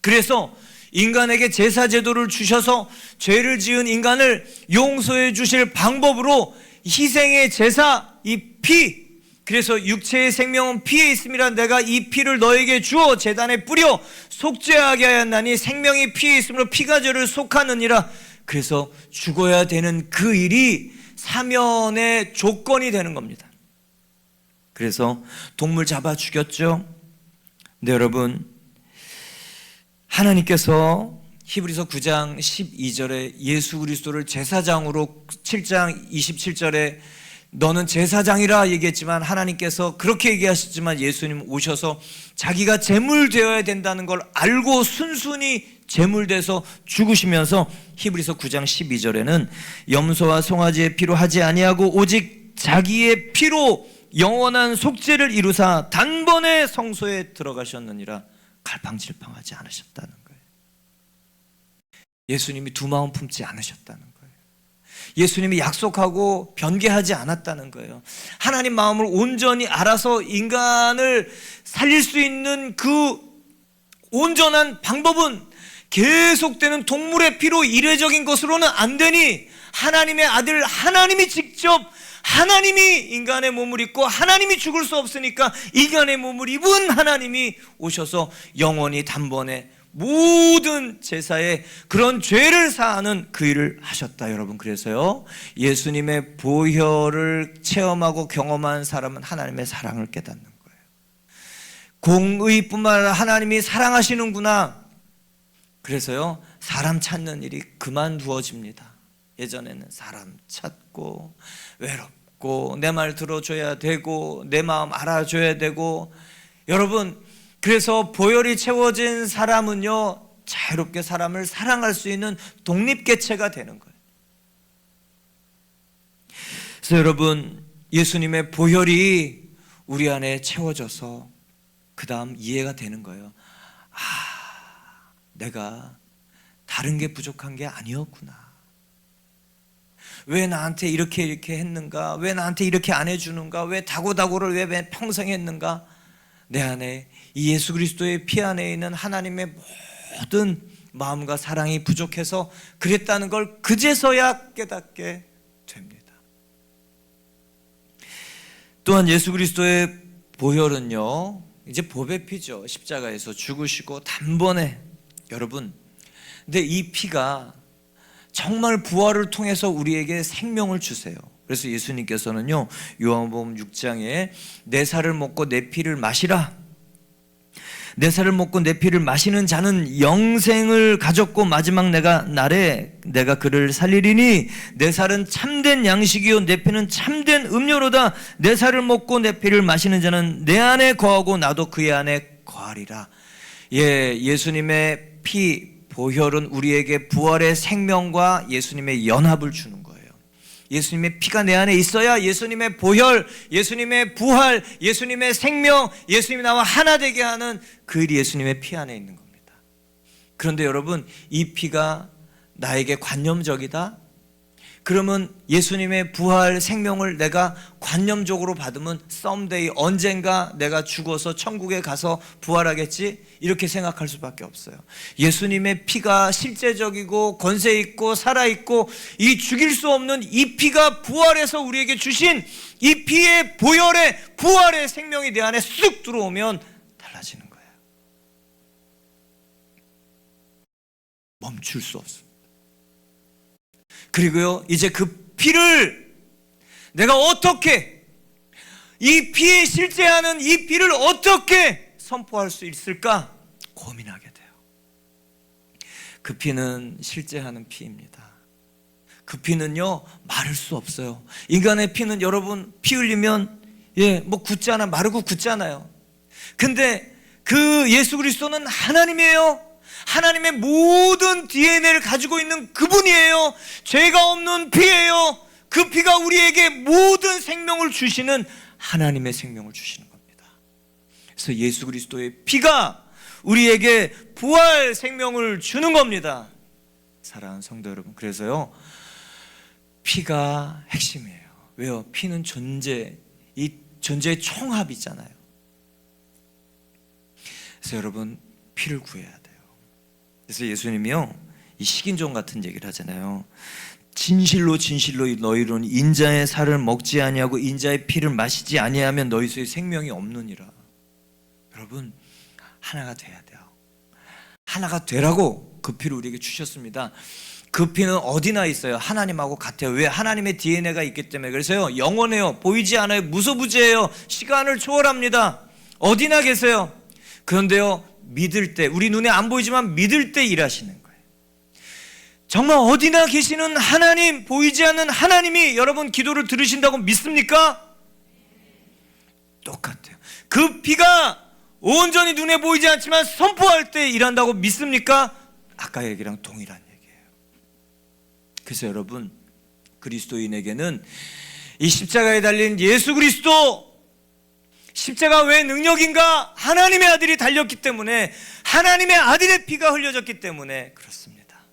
그래서 인간에게 제사 제도를 주셔서 죄를 지은 인간을 용서해 주실 방법으로 희생의 제사, 이 피, 그래서 육체의 생명은 피에 있음이라 내가 이 피를 너에게 주어 제단에 뿌려 속죄하게 하였나니 생명이 피에 있으므로 피가 죄를 속하느니라. 그래서 죽어야 되는 그 일이 사면의 조건이 되는 겁니다. 그래서 동물 잡아 죽였죠. 근데 여러분, 하나님께서 히브리서 9장 12절에 예수 그리스도를 제사장으로, 7장 27절에 너는 제사장이라 얘기했지만 하나님께서 그렇게 얘기하셨지만 예수님 오셔서 자기가 제물 되어야 된다는 걸 알고 순순히 제물돼서 죽으시면서 히브리서 9장 12절에는 염소와 송아지의 피로 하지 아니하고 오직 자기의 피로 영원한 속죄를 이루사 단번에 성소에 들어가셨느니라. 갈팡질팡하지 않으셨다는 거예요. 예수님이 두 마음 품지 않으셨다는 거예요. 예수님이 약속하고 변개하지 않았다는 거예요. 하나님 마음을 온전히 알아서 인간을 살릴 수 있는 그 온전한 방법은 계속되는 동물의 피로 이례적인 것으로는 안 되니 하나님의 아들 하나님이 직접, 하나님이 인간의 몸을 입고 하나님이 죽을 수 없으니까 인간의 몸을 입은 하나님이 오셔서 영원히 단번에 모든 제사에 그런 죄를 사하는 그 일을 하셨다. 여러분, 그래서요, 예수님의 보혈을 체험하고 경험한 사람은 하나님의 사랑을 깨닫는 거예요. 공의뿐만 아니라 하나님이 사랑하시는구나. 그래서요, 사람 찾는 일이 그만두어집니다. 예전에는 사람 찾고 외롭고 내 말 들어줘야 되고 내 마음 알아줘야 되고, 여러분, 그래서 보혈이 채워진 사람은요, 자유롭게 사람을 사랑할 수 있는 독립개체가 되는 거예요. 그래서 여러분, 예수님의 보혈이 우리 안에 채워져서 그 다음 이해가 되는 거예요. 내가 다른 게 부족한 게 아니었구나. 왜 나한테 이렇게 했는가? 왜 나한테 이렇게 안 해주는가? 왜 다고다고를 왜 평생 했는가? 내 안에 이 예수 그리스도의 피 안에 있는 하나님의 모든 마음과 사랑이 부족해서 그랬다는 걸 그제서야 깨닫게 됩니다. 또한 예수 그리스도의 보혈은요, 이제 보배 피죠. 십자가에서 죽으시고 단번에, 여러분, 근데 이 피가 정말 부활을 통해서 우리에게 생명을 주세요. 그래서 예수님께서는요, 요한복음 6장에 내 살을 먹고 내 피를 마시라, 내 살을 먹고 내 피를 마시는 자는 영생을 가졌고 마지막 날에 내가 그를 살리리니 내 살은 참된 양식이요 내 피는 참된 음료로다. 내 살을 먹고 내 피를 마시는 자는 내 안에 거하고 나도 그의 안에 거하리라. 예수님의 피 보혈은 우리에게 부활의 생명과 예수님의 연합을 주는 거예요. 예수님의 피가 내 안에 있어야 예수님의 보혈, 예수님의 부활, 예수님의 생명, 예수님이 나와 하나 되게 하는 그 일이 예수님의 피 안에 있는 겁니다. 그런데 여러분, 이 피가 나에게 관념적이다? 그러면 예수님의 부활 생명을 내가 관념적으로 받으면 someday, 언젠가 내가 죽어서 천국에 가서 부활하겠지? 이렇게 생각할 수밖에 없어요. 예수님의 피가 실제적이고 권세 있고 살아있고 이 죽일 수 없는 이 피가 부활해서 우리에게 주신 이 피의 보혈의 부활의 생명이 내 안에 쑥 들어오면 달라지는 거예요. 멈출 수 없습니다. 그리고요, 이제 그 피를 내가 어떻게, 이 피에 실제하는 이 피를 어떻게 선포할 수 있을까 고민하게 돼요. 그 피는 실제하는 피입니다. 그 피는요, 마를 수 없어요. 인간의 피는 여러분, 피 흘리면 뭐 굳잖아, 마르고 굳잖아요. 근데 그 예수 그리스도는 하나님이에요. 하나님의 모든 DNA를 가지고 있는 그분이에요. 죄가 없는 피예요. 그 피가 우리에게 모든 생명을 주시는 하나님의 생명을 주시는 겁니다. 그래서 예수 그리스도의 피가 우리에게 부활 생명을 주는 겁니다. 사랑하는 성도 여러분, 그래서요, 피가 핵심이에요. 왜요? 피는 이 존재의 총합이잖아요. 그래서 여러분, 피를 구해야 돼요. 그래서 예수님이요, 이 식인종 같은 얘기를 하잖아요. 진실로 진실로 너희로는 인자의 살을 먹지 아니하고 인자의 피를 마시지 아니하면 너희 속에 생명이 없느니라. 여러분, 하나가 돼야 돼요. 하나가 되라고 그 피를 우리에게 주셨습니다. 그 피는 어디나 있어요. 하나님하고 같아요. 왜? 하나님의 DNA가 있기 때문에. 그래서요, 영원해요. 보이지 않아요. 무소부재해요. 시간을 초월합니다. 어디나 계세요. 그런데요, 믿을 때, 우리 눈에 안 보이지만 믿을 때 일하시는 거예요. 정말 어디나 계시는 하나님, 보이지 않는 하나님이 여러분 기도를 들으신다고 믿습니까? 똑같아요. 그 피가 온전히 눈에 보이지 않지만 선포할 때 일한다고 믿습니까? 아까 얘기랑 동일한 얘기예요. 그래서 여러분, 그리스도인에게는 이 십자가에 달린 예수 그리스도, 십자가 왜 능력인가? 하나님의 아들이 달렸기 때문에, 하나님의 아들의 피가 흘려졌기 때문에 그렇습니다.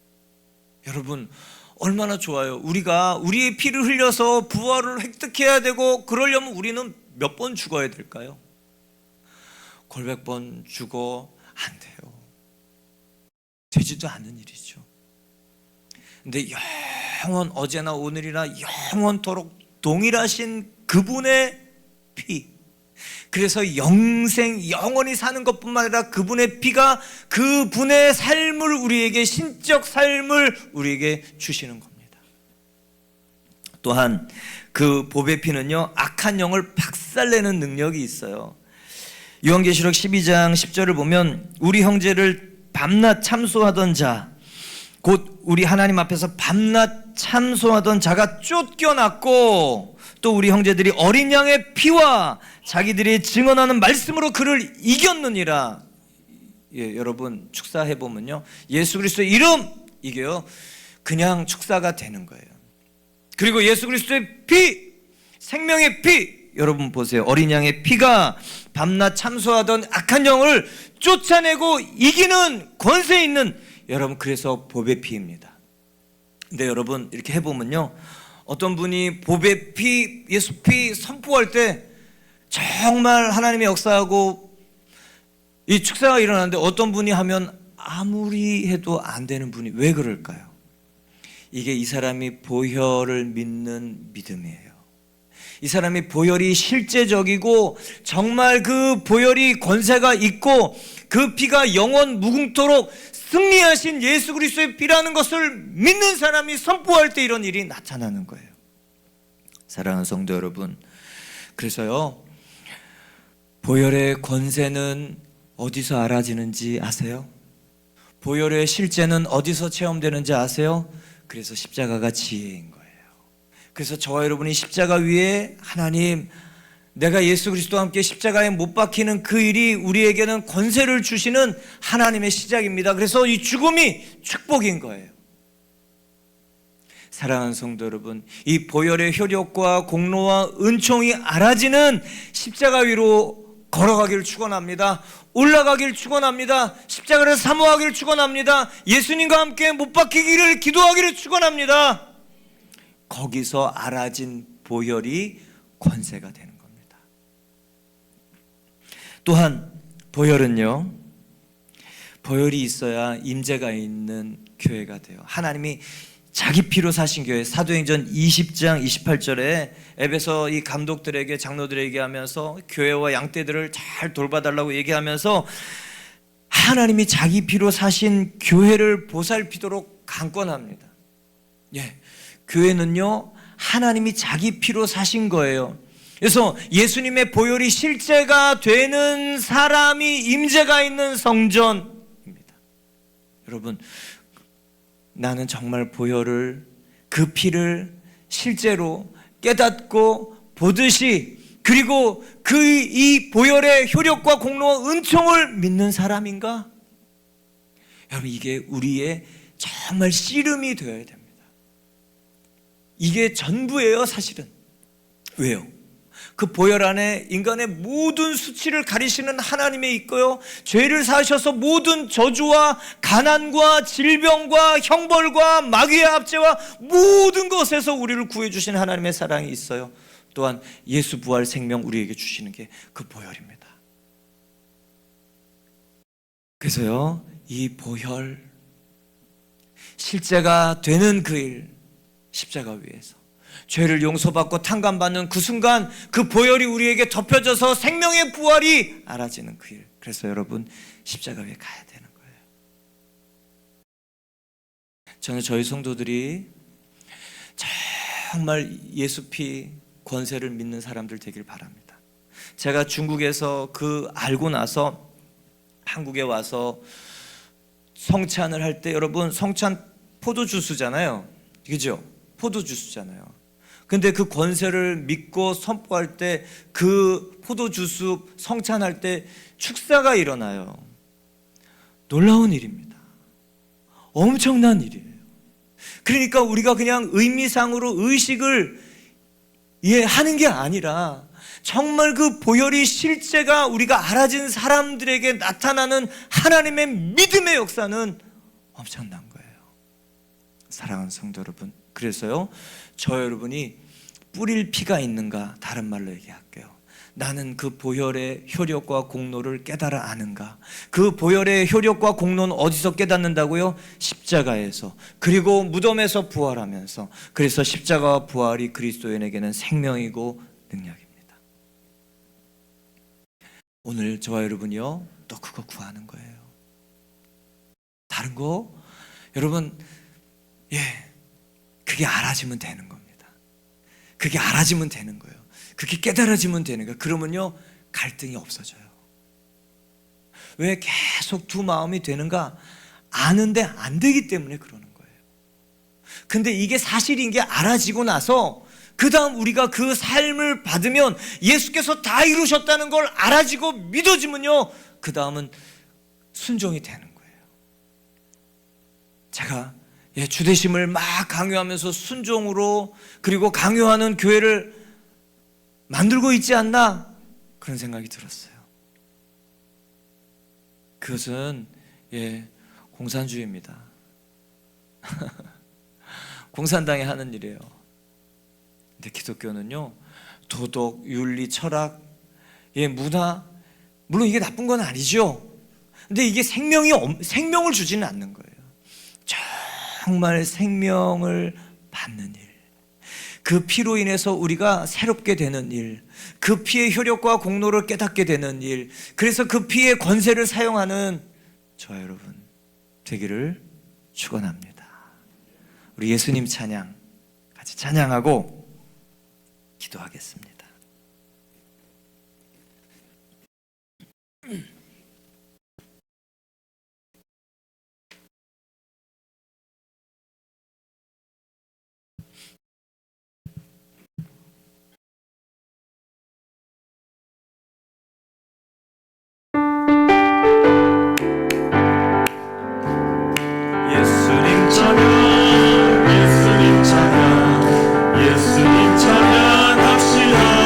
여러분, 얼마나 좋아요. 우리가 우리의 피를 흘려서 부활을 획득해야 되고, 그러려면 우리는 몇 번 죽어야 될까요? 골백 번 죽어 안 돼요. 되지도 않은 일이죠. 근데 영원, 어제나 오늘이나 영원토록 동일하신 그분의 피, 그래서 영원히 사는 것뿐만 아니라 그분의 피가 그분의 삶을 우리에게, 신적 삶을 우리에게 주시는 겁니다. 또한 그 보배 피는요, 악한 영을 박살내는 능력이 있어요. 요한계시록 12장 10절을 보면 우리 형제를 밤낮 참소하던 자, 곧 우리 하나님 앞에서 밤낮 참소하던 자가 쫓겨났고, 또 우리 형제들이 어린 양의 피와 자기들이 증언하는 말씀으로 그를 이겼느니라. 여러분, 축사해보면요, 예수 그리스도의 이름, 이게요 그냥 축사가 되는 거예요. 그리고 예수 그리스도의 피, 생명의 피, 여러분 보세요. 어린 양의 피가 밤낮 참소하던 악한 영을 쫓아내고 이기는 권세 있는, 여러분, 그래서 보배 피입니다. 근데 여러분, 이렇게 해보면요, 어떤 분이 보배 피, 예수 피 선포할 때 정말 하나님의 역사하고 이 축사가 일어나는데 어떤 분이 하면 아무리 해도 안 되는 분이 왜 그럴까요? 이게 이 사람이 보혈을 믿는 믿음이에요. 이 사람이 보혈이 실제적이고 정말 그 보혈이 권세가 있고 그 피가 영원 무궁토록 승리하신 예수 그리스도의 피라는 것을 믿는 사람이 선포할 때 이런 일이 나타나는 거예요. 사랑하는 성도 여러분, 그래서요, 보혈의 권세는 어디서 알아지는지 아세요? 보혈의 실제는 어디서 체험되는지 아세요? 그래서 십자가가 지혜인 거예요. 그래서 저와 여러분이 십자가 위에 하나님, 내가 예수 그리스도와 함께 십자가에 못 박히는 그 일이 우리에게는 권세를 주시는 하나님의 시작입니다. 그래서 이 죽음이 축복인 거예요. 사랑하는 성도 여러분, 이 보혈의 효력과 공로와 은총이 알아지는 십자가 위로 걸어가기를 축원합니다. 올라가기를 축원합니다. 십자가를 사모하기를 축원합니다. 예수님과 함께 못 박히기를 기도하기를 축원합니다. 거기서 알아진 보혈이 권세가 되는 겁니다. 또한 보혈은요, 보혈이 있어야 임재가 있는 교회가 돼요. 하나님이 자기 피로 사신 교회, 사도행전 20장 28절에 에베소 이 감독들에게, 장로들에게 하면서 교회와 양떼들을 잘 돌봐달라고 얘기하면서 하나님이 자기 피로 사신 교회를 보살피도록 강권합니다. 예, 교회는요, 하나님이 자기 피로 사신 거예요. 그래서 예수님의 보혈이 실제가 되는 사람이 임재가 있는 성전입니다. 여러분, 나는 정말 보혈을, 그 피를 실제로 깨닫고 보듯이, 그리고 이 보혈의 효력과 공로와 은총을 믿는 사람인가? 여러분, 이게 우리의 정말 씨름이 되어야 됩니다. 이게 전부예요, 사실은. 왜요? 그 보혈 안에 인간의 모든 수치를 가리시는 하나님이 있고요, 죄를 사하셔서 모든 저주와 가난과 질병과 형벌과 마귀의 압제와 모든 것에서 우리를 구해주신 하나님의 사랑이 있어요. 또한 예수 부활 생명 우리에게 주시는 게 그 보혈입니다. 그래서요, 이 보혈 실제가 되는 그 일, 십자가 위에서 죄를 용서받고 탕감받는 그 순간 그 보혈이 우리에게 덮여져서 생명의 부활이 알아지는 그 일. 그래서 여러분, 십자가 위에 가야 되는 거예요. 저는 저희 성도들이 정말 예수 피 권세를 믿는 사람들 되길 바랍니다. 제가 중국에서 알고 나서 한국에 와서 성찬을 할 때, 여러분, 성찬 포도주스잖아요, 그죠? 포도주스잖아요. 근데 그 권세를 믿고 선포할 때, 그 포도주스 성찬할 때 축사가 일어나요. 놀라운 일입니다. 엄청난 일이에요. 그러니까 우리가 그냥 의미상으로 의식을 하는 게 아니라 정말 그 보혈이 실제가 우리가 알아진 사람들에게 나타나는 하나님의 믿음의 역사는 엄청난 거예요. 사랑하는 성도 여러분, 그래서요, 저 여러분이 뿌릴 피가 있는가? 다른 말로 얘기할게요. 나는 그 보혈의 효력과 공로를 깨달아 아는가? 그 보혈의 효력과 공로는 어디서 깨닫는다고요? 십자가에서, 그리고 무덤에서 부활하면서. 그래서 십자가와 부활이 그리스도인에게는 생명이고 능력입니다. 오늘 저와 여러분이요, 또 그거 구하는 거예요. 다른 거 여러분, 그게 알아지면 되는 겁니다. 그게 알아지면 되는 거예요. 그게 깨달아지면 되는 거예요. 그러면요, 갈등이 없어져요. 왜 계속 두 마음이 되는가? 아는데 안 되기 때문에 그러는 거예요. 근데 이게 사실인 게 알아지고 나서 그 다음 우리가 그 삶을 받으면, 예수께서 다 이루셨다는 걸 알아지고 믿어지면요, 그 다음은 순종이 되는 거예요. 제가 주대심을 막 강요하면서 순종으로, 그리고 강요하는 교회를 만들고 있지 않나, 그런 생각이 들었어요. 그것은 공산주의입니다. 공산당이 하는 일이에요. 근데 기독교는요, 도덕, 윤리, 철학, 문화, 물론 이게 나쁜 건 아니죠. 근데 이게 생명을 주지는 않는 거예요. 정말 생명을 받는 일, 그 피로 인해서 우리가 새롭게 되는 일, 그 피의 효력과 공로를 깨닫게 되는 일, 그래서 그 피의 권세를 사용하는 저와 여러분 되기를 축원합니다. 우리 예수님 찬양 같이 찬양하고 기도하겠습니다. 예수님 찬양, 예수님 찬양, 예수님 찬양합시다.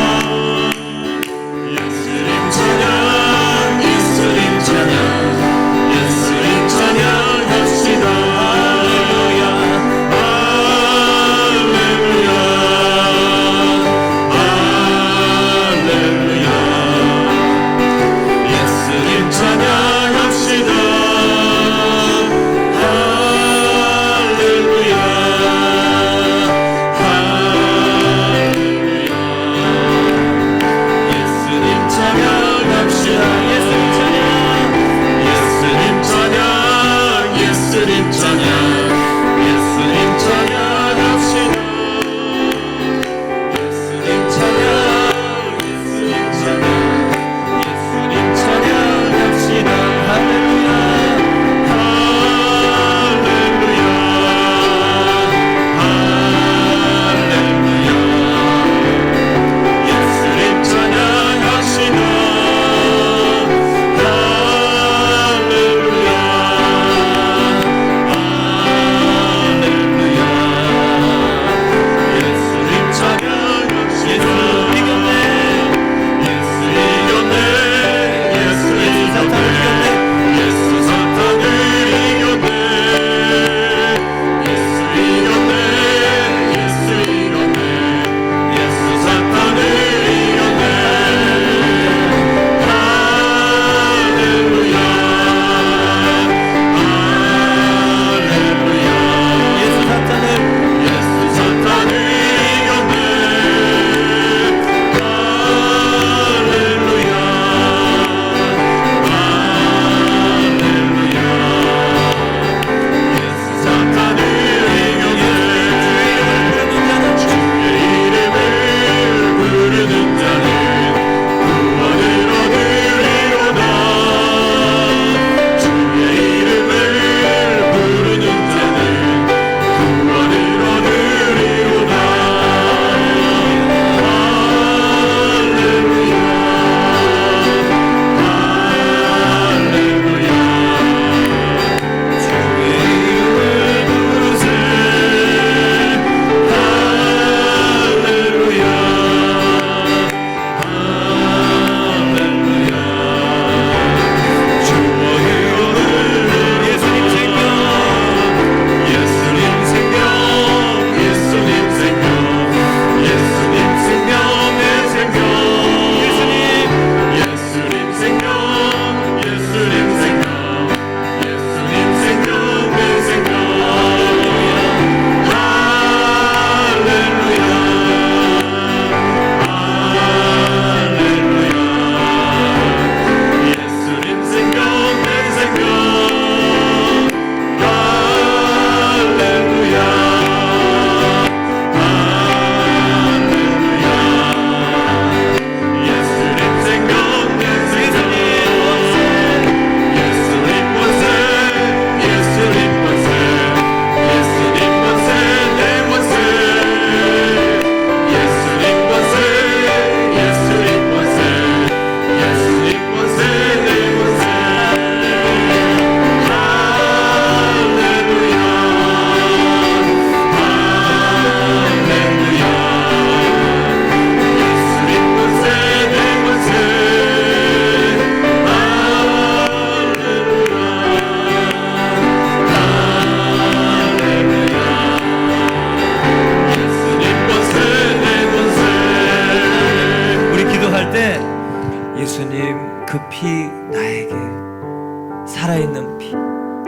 살아있는 피,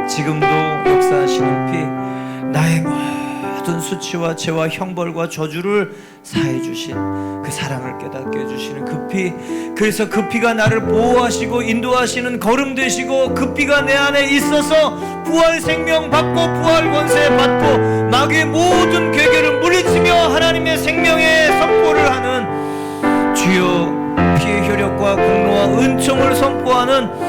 지금도 역사하시는 피, 나의 모든 수치와 죄와 형벌과 저주를 사해 주신 그 사랑을 깨닫게 해주시는 그 피, 그래서 그 피가 나를 보호하시고 인도하시는 걸음 되시고, 그 피가 내 안에 있어서 부활 생명 받고 부활 권세 받고 마귀의 모든 괴계를 물리치며 하나님의 생명의 선포를 하는, 주여 피의 효력과 공로와 은총을 선포하는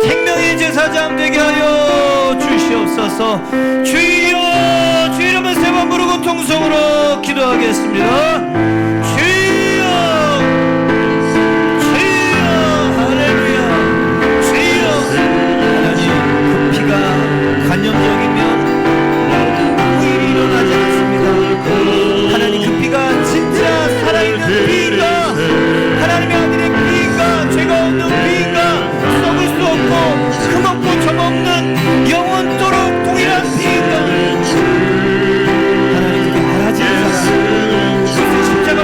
생명의 제사장 되게 하여 주시옵소서. 주여, 주 이름을 세 번 부르고 통성으로 기도하겠습니다. 주여, 주여, 할렐루야. 주여. 하나님, 그 피가 관념적이면 아무 일이 일어나지 않습니다. 하나님, 그 피가 진짜 살아있는 피인가, 하나님의 아들의 피인가, 죄가 없는 피인가, 썩을 수 없고 흠없고 점없는 영원토록 동일한 피인가. 하나님, 그게 알아지는 사람, 그 십자가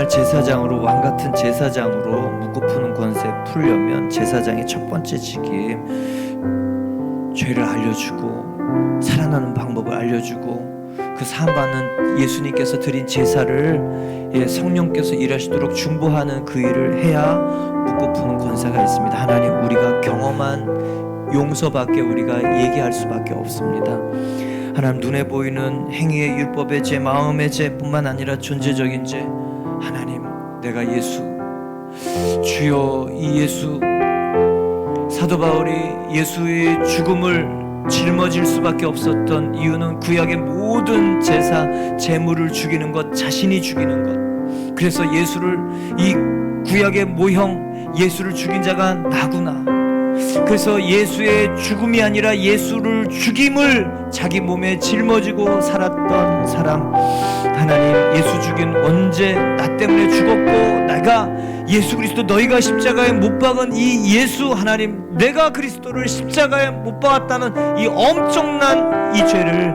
제사장으로, 왕 같은 제사장으로 묻고 푸는 권세 풀려면 제사장의 첫 번째 직임, 죄를 알려주고 살아나는 방법을 알려주고 그 사함받는 예수님께서 드린 제사를 성령께서 일하시도록 중보하는 그 일을 해야 묻고 푸는 권세가 있습니다. 하나님, 우리가 경험한 용서밖에 우리가 얘기할 수밖에 없습니다. 하나님, 눈에 보이는 행위의 율법의 죄, 마음의 죄뿐만 아니라 존재적인 죄, 하나님, 내가 예수, 주여, 이 예수, 사도 바울이 예수의 죽음을 짊어질 수밖에 없었던 이유는 구약의 모든 제사, 제물을 죽이는 것, 자신이 죽이는 것. 그래서 예수를, 이 구약의 모형 예수를 죽인 자가 나구나. 그래서 예수의 죽음이 아니라 예수를 죽임을 자기 몸에 짊어지고 살았던 사람, 하나님, 예수 죽인 언제 나 때문에 죽었고 내가 예수 그리스도, 너희가 십자가에 못 박은 이 예수, 하나님, 내가 그리스도를 십자가에 못 박았다는 이 엄청난 이 죄를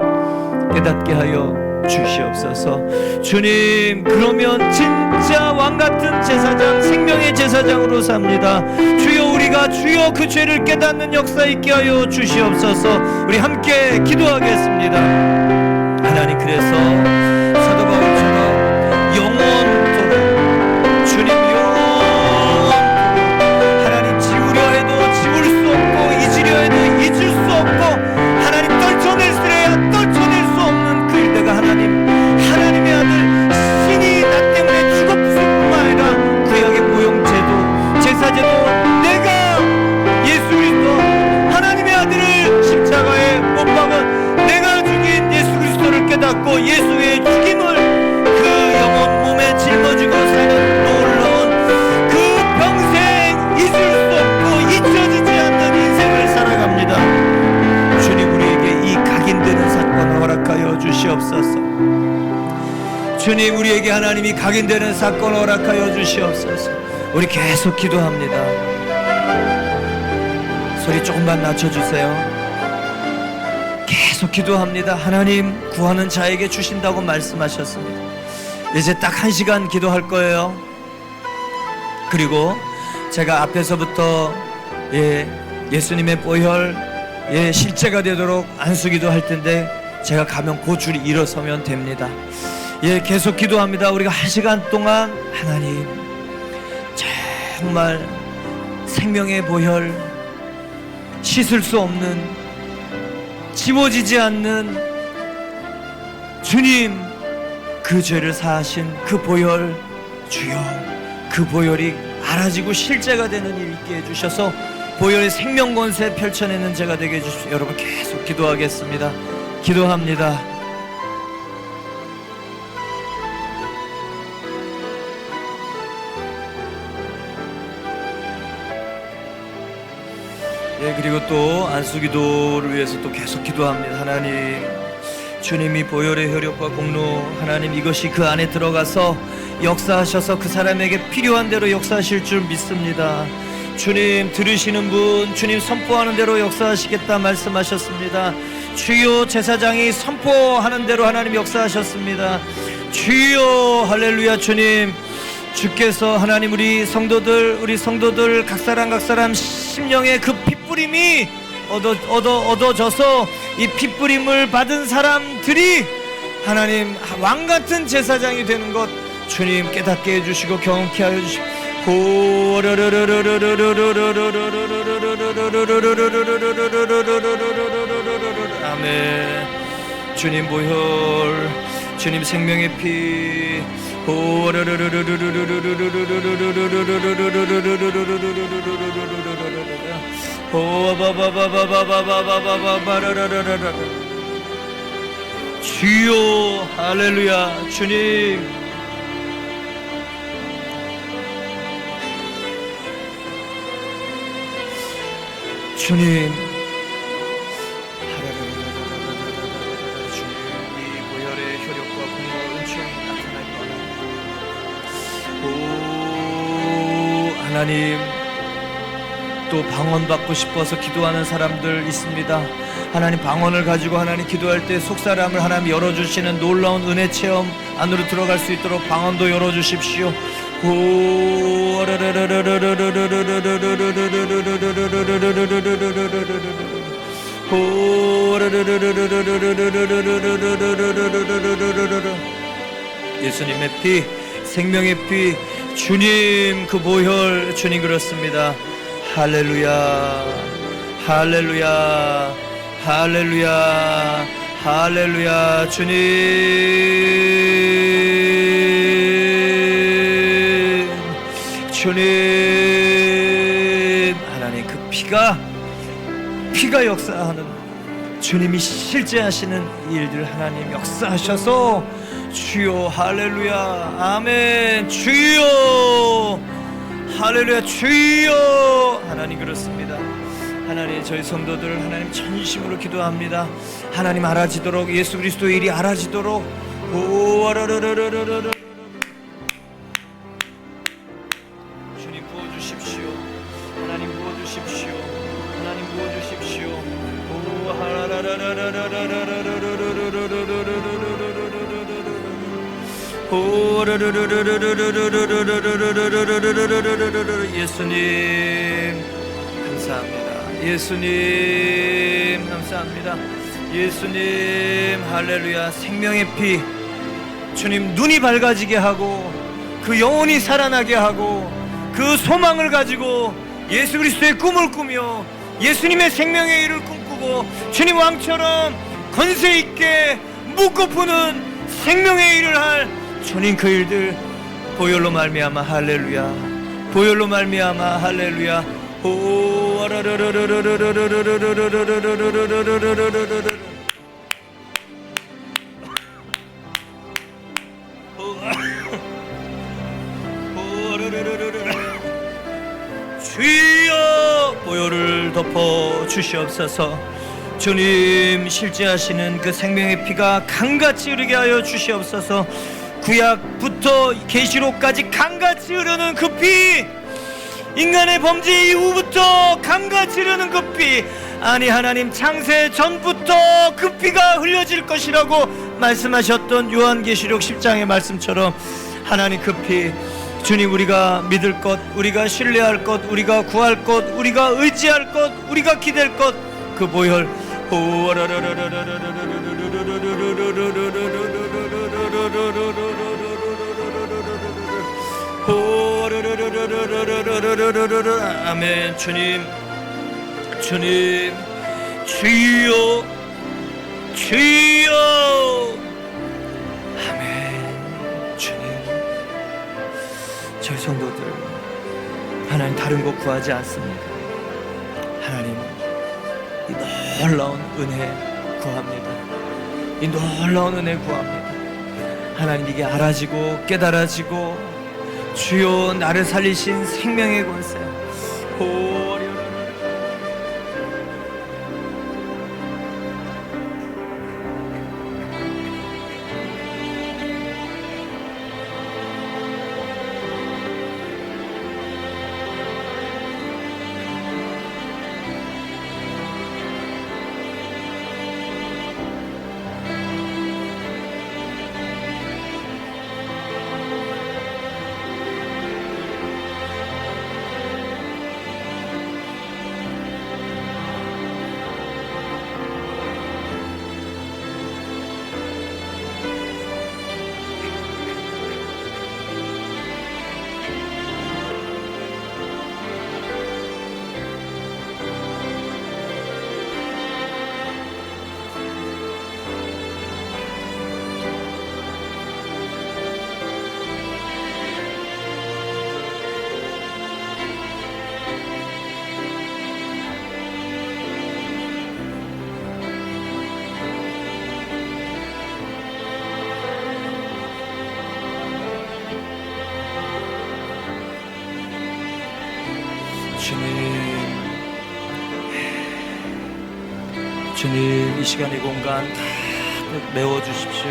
깨닫게 하여 주시옵소서. 주님, 그러면 진짜 왕같은 제사장, 생명의 제사장으로 삽니다. 주여, 우리가 주여 그 죄를 깨닫는 역사 있게 하여 주시옵소서. 우리 함께 기도하겠습니다. 하나님, 그래서 사도 바울처럼 영원토록, 주님 영원토록, 하나님, 지우려 해도 지울 수 없고 잊으려 해도 잊을 수 없고, 하나님, 떨쳐냈으려야 떨쳐낼 수 없는 그 일대가 하나님, 하나님의 아들 신이 나 때문에 죽었을 뿐만 아니라 구약의 모형제도, 제사제도, 내가 예수 그리스도 하나님의 아들을 십자가에 못 박은 내가 죽인 예수 그리스도를 깨닫고 예수의 죽임을 그 영혼 몸에 짊어지고 사는 놀라운 그 평생 잊을 수 없고 잊혀지지 않는 인생을 살아갑니다. 주님, 우리에게 이 각인되는 사건을 허락하여 주시옵소서. 주님, 우리에게 하나님이 각인되는 사건을 허락하여 주시옵소서. 우리 계속 기도합니다. 소리 조금만 낮춰주세요. 계속 기도합니다. 하나님, 구하는 자에게 주신다고 말씀하셨습니다. 이제 딱 1시간 기도할 거예요. 그리고 제가 앞에서부터 예수님의 보혈 실제가 되도록 안수기도 할 텐데, 제가 가면 그 줄이 일어서면 됩니다. 계속 기도합니다. 우리가 1시간 동안 하나님, 정말 생명의 보혈, 씻을 수 없는, 지워지지 않는 주님, 그 죄를 사하신 그 보혈, 주여, 그 보혈이 알아지고 실제가 되는 일 있게 해주셔서 보혈의 생명권세 펼쳐내는 제가 되게 해주십시오. 여러분, 계속 기도하겠습니다. 기도합니다. 그리고 또 안수기도를 위해서 또 계속 기도합니다. 하나님, 주님이 보혈의 효력과 공로, 하나님, 이것이 그 안에 들어가서 역사하셔서 그 사람에게 필요한 대로 역사하실 줄 믿습니다. 주님, 들으시는 분, 주님 선포하는 대로 역사하시겠다 말씀하셨습니다. 주요, 제사장이 선포하는 대로 하나님 역사하셨습니다. 주요, 할렐루야. 주님, 주께서 하나님, 우리 성도들 각 사람 심령의 그 핏부림이 얻어져서 이 핏부림을 받은 사람들이 하나님 왕같은 제사장이 되는 것 주님 깨닫게 해주시고 경험케 하여 주시고, 아멘. 주님 보혈, 주님 생명의 피, 주여, 할렐루야. 주님, 주님, 주님, 이 보혈의 효력과 공로와 은총이 나타날 거라. 오 하나님, 또 방언받고 싶어서 기도하는 사람들 있습니다. 하나님, 방언을 가지고 하나님 기도할 때 속사람을 하나님 열어주시는 놀라운 은혜 체험 안으로 들어갈 수 있도록 방언도 열어주십시오. 예수님의 피, 생명의 피, 주님 그 보혈, 주님 그렇습니다. 할렐루야, 할렐루야, 할렐루야, 할렐루야. 주님, 주님, 하나님 그 피가 역사하는, 주님이 실제 하시는 일들 하나님 역사하셔서, 주여, 할렐루야, 아멘, 주여, 할렐루야, 주여. 하나님 그렇습니다. 하나님, 저희 성도들 하나님 전심으로 기도합니다. 하나님 알아지도록, 예수 그리스도의 일이 알아지도록. 주님 부어주십시오. 하나님 부어주십시오. 하나님 부어주십시오. 예수님 감사합니다. 예수님 감사합니다. 예수님, 할렐루야. 생명의 피, 주님 눈이 밝아지게 하고 그 영혼이 살아나게 하고 그 소망을 가지고 예수 그리스도의 꿈을 꾸며 예수님의 생명의 일을 꿈꾸고 주님 왕처럼 권세 있게 묻고 푸는 생명의 일을 할 주님 그 일들 보혈로 말미암아, 할렐루야. 보혈로 말미암아, 할렐루야. 주여, 보혈을 덮어 주시옵소서. 주님 실제하시는 그 생명의 피가 강같이 흐르게 하여 주시옵소서. 구약부터 계시록까지 강같이 흐르는 그 피, 인간의 범죄 이후부터 강같이 흐르는 그 피, 아니 하나님 창세 전부터 그 피가 흘려질 것이라고 말씀하셨던 요한계시록 10장의 말씀처럼 하나님 그 피, 주님 우리가 믿을 것, 우리가 신뢰할 것, 우리가 구할 것, 우리가 의지할 것, 우리가 기댈 것, 그 보혈. 아멘. 주님, 주님, 주여, 주여. 아멘. 주님, 저희 성도들 하나님 다른 것 구하지 않습니다. 하나님 이 놀라운 은혜 구합니다. 이 놀라운 은혜 구합니다. 하나님 이게 알아지고 깨달아지고 주여 나를 살리신 생명의 권세. 주님 이 시간 이 공간 가득 메워주십시오.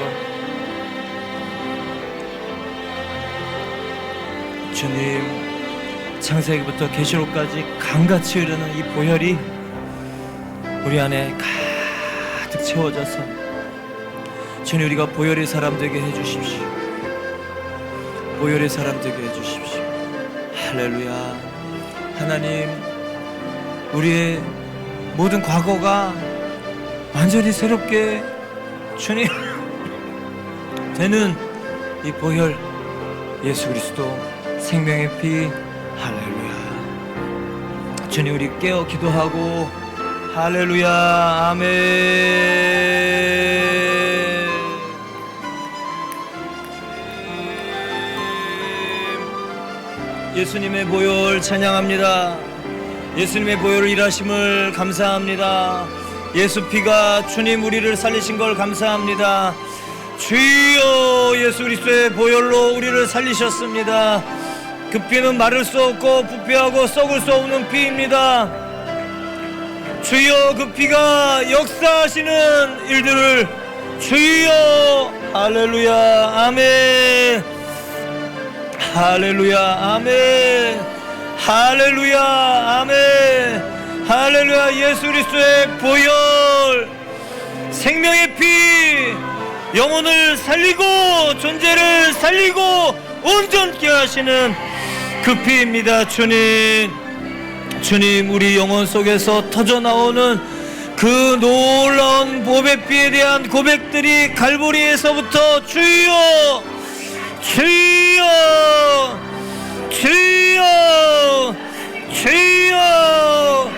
주님 창세기부터 계시록까지 강같이 흐르는 이 보혈이 우리 안에 가득 채워져서 주님 우리가 보혈의 사람 되게 해주십시오. 보혈의 사람 되게 해주십시오. 할렐루야. 하나님, 우리의 모든 과거가 완전히 새롭게 주님 되는 이 보혈 예수 그리스도 생명의 피. 할렐루야. 주님 우리 깨어 기도하고 할렐루야. 아멘. 예수님의 보혈 찬양합니다. 예수님의 보혈을 일하심을 감사합니다. 예수 피가 주님 우리를 살리신 걸 감사합니다. 주여, 예수 그리스도의 보혈로 우리를 살리셨습니다. 그 피는 마를 수 없고 부패하고 썩을 수 없는 피입니다. 주여, 그 피가 역사하시는 일들을 주여. 할렐루야. 아멘. 할렐루야. 아멘. 할렐루야. 아멘. 할렐루야. 예수 그리스도의 보혈 생명의 피, 영혼을 살리고 존재를 살리고 온전케 하시는 그 피입니다. 주님, 주님 우리 영혼 속에서 터져나오는 그 놀라운 보배 피에 대한 고백들이 갈보리에서부터 주여 주여 주여 주여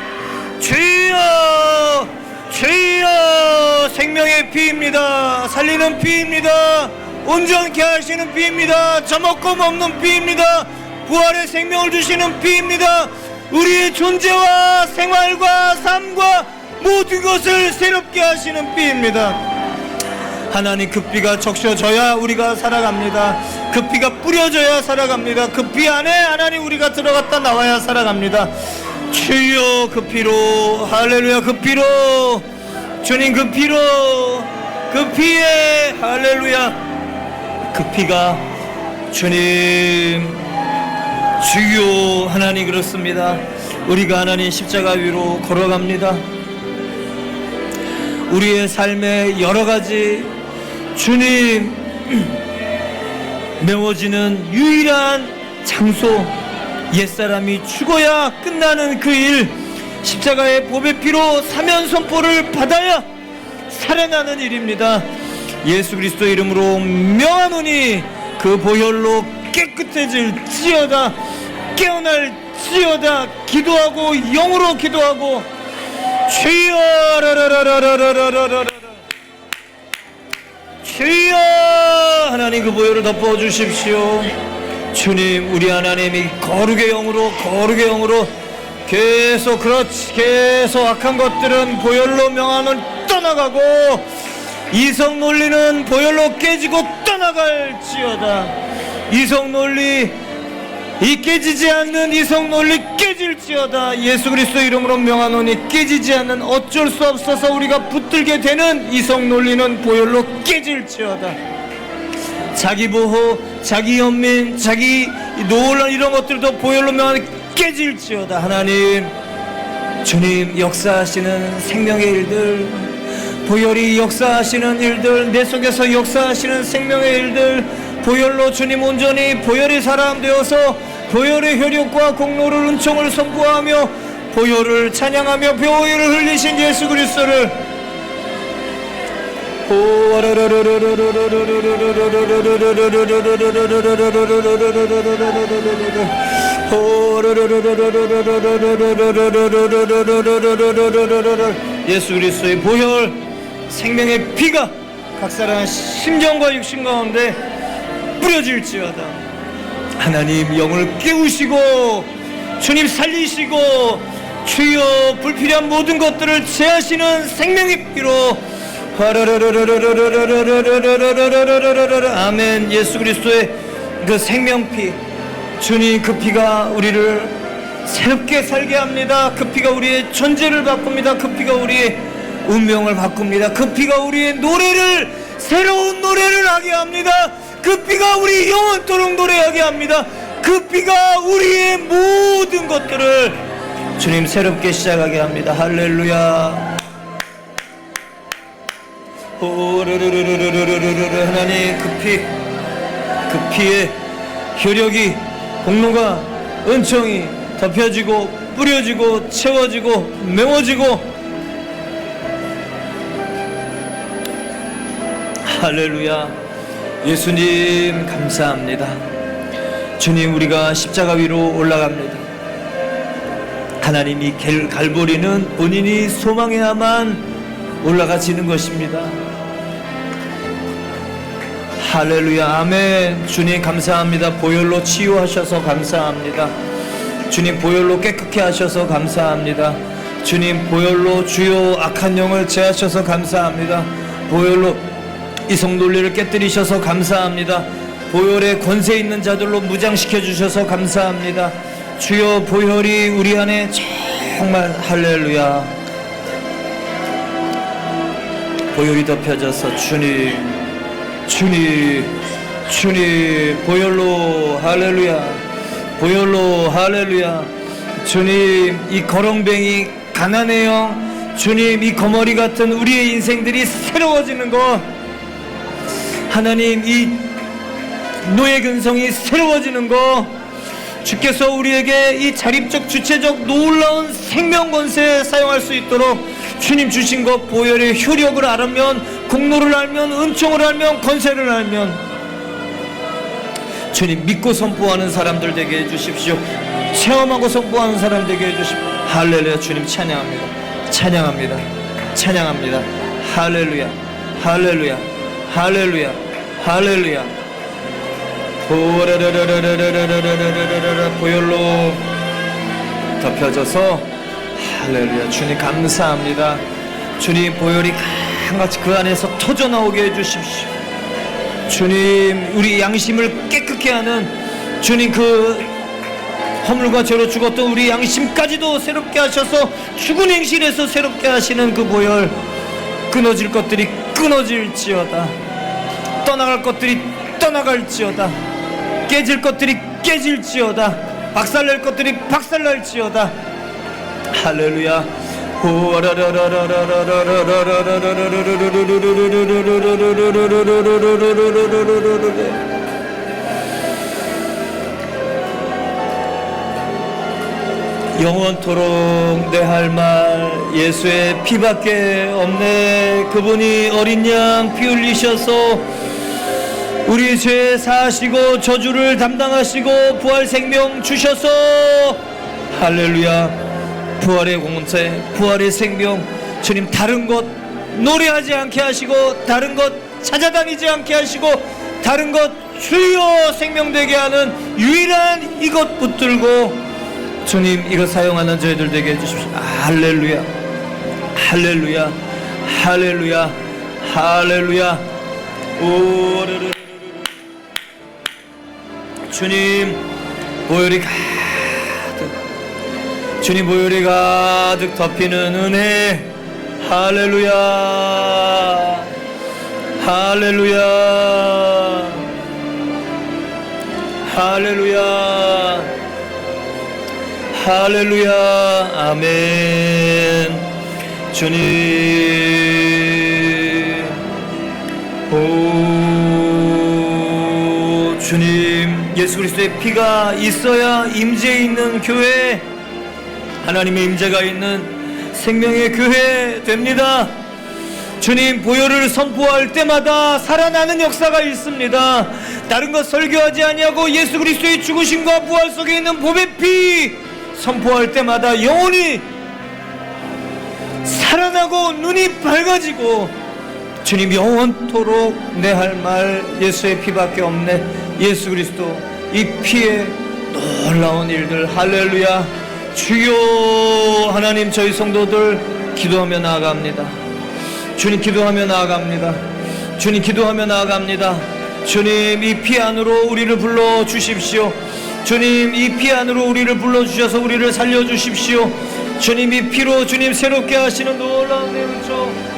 주여 주여. 생명의 피입니다. 살리는 피입니다. 온전케 하시는 피입니다. 저먹고 먹는 피입니다. 부활의 생명을 주시는 피입니다. 우리의 존재와 생활과 삶과 모든 것을 새롭게 하시는 피입니다. 하나님, 그 피가 적셔져야 우리가 살아갑니다. 그 피가 뿌려져야 살아갑니다. 그 피 안에 하나님 우리가 들어갔다 나와야 살아갑니다. 주여, 그 피로. 할렐루야. 그 피로 주님, 그 피로, 그 피에 할렐루야. 그 피가 주님 주여. 하나님, 그렇습니다. 우리가 하나님 십자가 위로 걸어갑니다. 우리의 삶의 여러 가지 주님 메워지는 유일한 장소, 옛사람이 죽어야 끝나는 그 일, 십자가의 보배 피로 사면 선포를 받아야 살아나는 일입니다. 예수 그리스도 이름으로 명하노니 그 보혈로 깨끗해질지어다. 깨어날지어다. 기도하고 영으로 기도하고 주여 주여. 하나님, 그 보혈을 덮어주십시오. 주님, 우리 하나님이 거룩의 영으로 계속, 그렇지, 계속 악한 것들은 보혈로 명하는 떠나가고 이성 논리는 보혈로 깨지고 떠나갈지어다. 이성 논리, 이 깨지지 않는 이성 논리 깨질지어다. 예수 그리스도 이름으로 명하노니 깨지지 않는, 어쩔 수 없어서 우리가 붙들게 되는 이성 논리는 보혈로 깨질지어다. 자기 보호, 자기 연민, 자기 노란 이런 것들도 보혈로 명하는 깨질지어다. 하나님, 주님 역사하시는 생명의 일들, 보혈이 역사하시는 일들, 내 속에서 역사하시는 생명의 일들, 보혈로 주님 온전히 보혈의 사람 되어서 보혈의 효력과 공로를 은총을 선포하며 보혈을 찬양하며 보혈을 흘리신 예수 그리스도를 예수 그리스도의 보혈 생명의 피가 각 사람 심정과 육신 가운데 뿌려질지어다. 하나님, 영을 깨우시고 주님 살리시고 주여 불필요한 모든 것들을 제하시는 생명의 피로 아멘. 예수 그리스도의 그 생명피, 주님 그 피가 우리를 새롭게 살게 합니다. 그 피가 우리의 존재를 바꿉니다. 그 피가 우리의 운명을 바꿉니다. 그 피가 우리의 노래를, 새로운 노래를 하게 합니다. 그 피가 우리 영원토록 노래하게 합니다. 그 피가 우리의 모든 것들을 주님 새롭게 시작하게 합니다. 할렐루야. 하나님, 그 피의 효력이, 공로가, 은총이 덮여지고 뿌려지고 채워지고 메워지고, 할렐루야. 예수님 감사합니다. 주님, 우리가 십자가 위로 올라갑니다. 하나님이 갈보리는 본인이 소망해야만 올라가지는 것입니다. 할렐루야. 아멘. 주님 감사합니다. 보혈로 치유하셔서 감사합니다. 주님, 보혈로 깨끗게 하셔서 감사합니다. 주님, 보혈로 주요 악한 영을 제하셔서 감사합니다. 보혈로 이성 논리를 깨뜨리셔서 감사합니다. 보혈의 권세 있는 자들로 무장시켜 주셔서 감사합니다. 주여, 보혈이 우리 안에 정말, 할렐루야, 보혈이 덮여져서 주님 보혈로, 할렐루야, 보혈로, 할렐루야. 주님, 이 거렁뱅이 가난의 영, 주님, 이 거머리 같은 우리의 인생들이 새로워지는 것, 하나님, 이 노예 근성이 새로워지는 것, 주께서 우리에게 이 자립적 주체적 놀라운 생명 권세 사용할 수 있도록 주님 주신 것, 보혈의 효력을 알면, 공로를 알면, 은총을 알면, 권세를 알면, 주님 믿고 선포하는 사람들 되게 해주십시오. 체험하고 선포하는 사람 되게 해주십시오. 할렐루야. 주님 찬양합니다. 찬양합니다. 찬양합니다. 할렐루야. 할렐루야. 할렐루야. 할렐루야. 보혈로 덮여져서, 할렐루야. 주님 감사합니다. 주님, 보혈이 강같이 그 안에서 터져나오게 해주십시오. 주님, 우리 양심을 깨끗게 하는, 주님, 그 허물과 죄로 죽었던 우리 양심까지도 새롭게 하셔서 죽은 행실에서 새롭게 하시는 그 보혈, 끊어질 것들이 끊어질지어다, 떠나갈 것들이 떠나갈지어다, 깨질 것들이 깨질지어다, 박살날 것들이 박살날지어다. 할렐루야. 영원토록 내 할 말 예수의 피밖에 없네. 그분이 어린 양 피 흘리셔서 우리 죄 사하시고 저주를 담당하시고 부활 생명 주셔서, 할렐루야. 부활의 공세, 부활의 생명, 주님, 다른 것 노래하지 않게 하시고, 다른 것 찾아다니지 않게 하시고, 다른 것 주여 생명되게 하는 유일한 이것 붙들고, 주님, 이거 사용하는 저희들 되게 해주십시오. 할렐루야. 할렐루야. 할렐루야. 할렐루야. 오르르. 주님, 보혈이 가득, 주님, 보혈이 가득 덮이는 은혜. 할렐루야. 할렐루야. 할렐루야. 할렐루야. 아멘. 주님, 오 주님, 예수 그리스도의 피가 있어야 임재 있는 교회, 하나님의 임재가 있는 생명의 교회 됩니다. 주님, 보혈을 선포할 때마다 살아나는 역사가 있습니다. 다른 것 설교하지 아니하고 예수 그리스도의 죽으심과 부활 속에 있는 복의 피 선포할 때마다 영혼이 살아나고 눈이 밝아지고, 주님, 영원토록 내 할 말 예수의 피밖에 없네. 예수 그리스도 이 피에 놀라운 일들. 할렐루야. 주여. 하나님, 저희 성도들 기도하며 나아갑니다. 주님, 기도하며 나아갑니다. 주님, 기도하며 나아갑니다. 주님, 이 피 안으로 우리를 불러 주십시오. 주님, 이 피 안으로 우리를 불러주셔서 우리를 살려주십시오. 주님, 이 피로 주님 새롭게 하시는 놀라운 은총,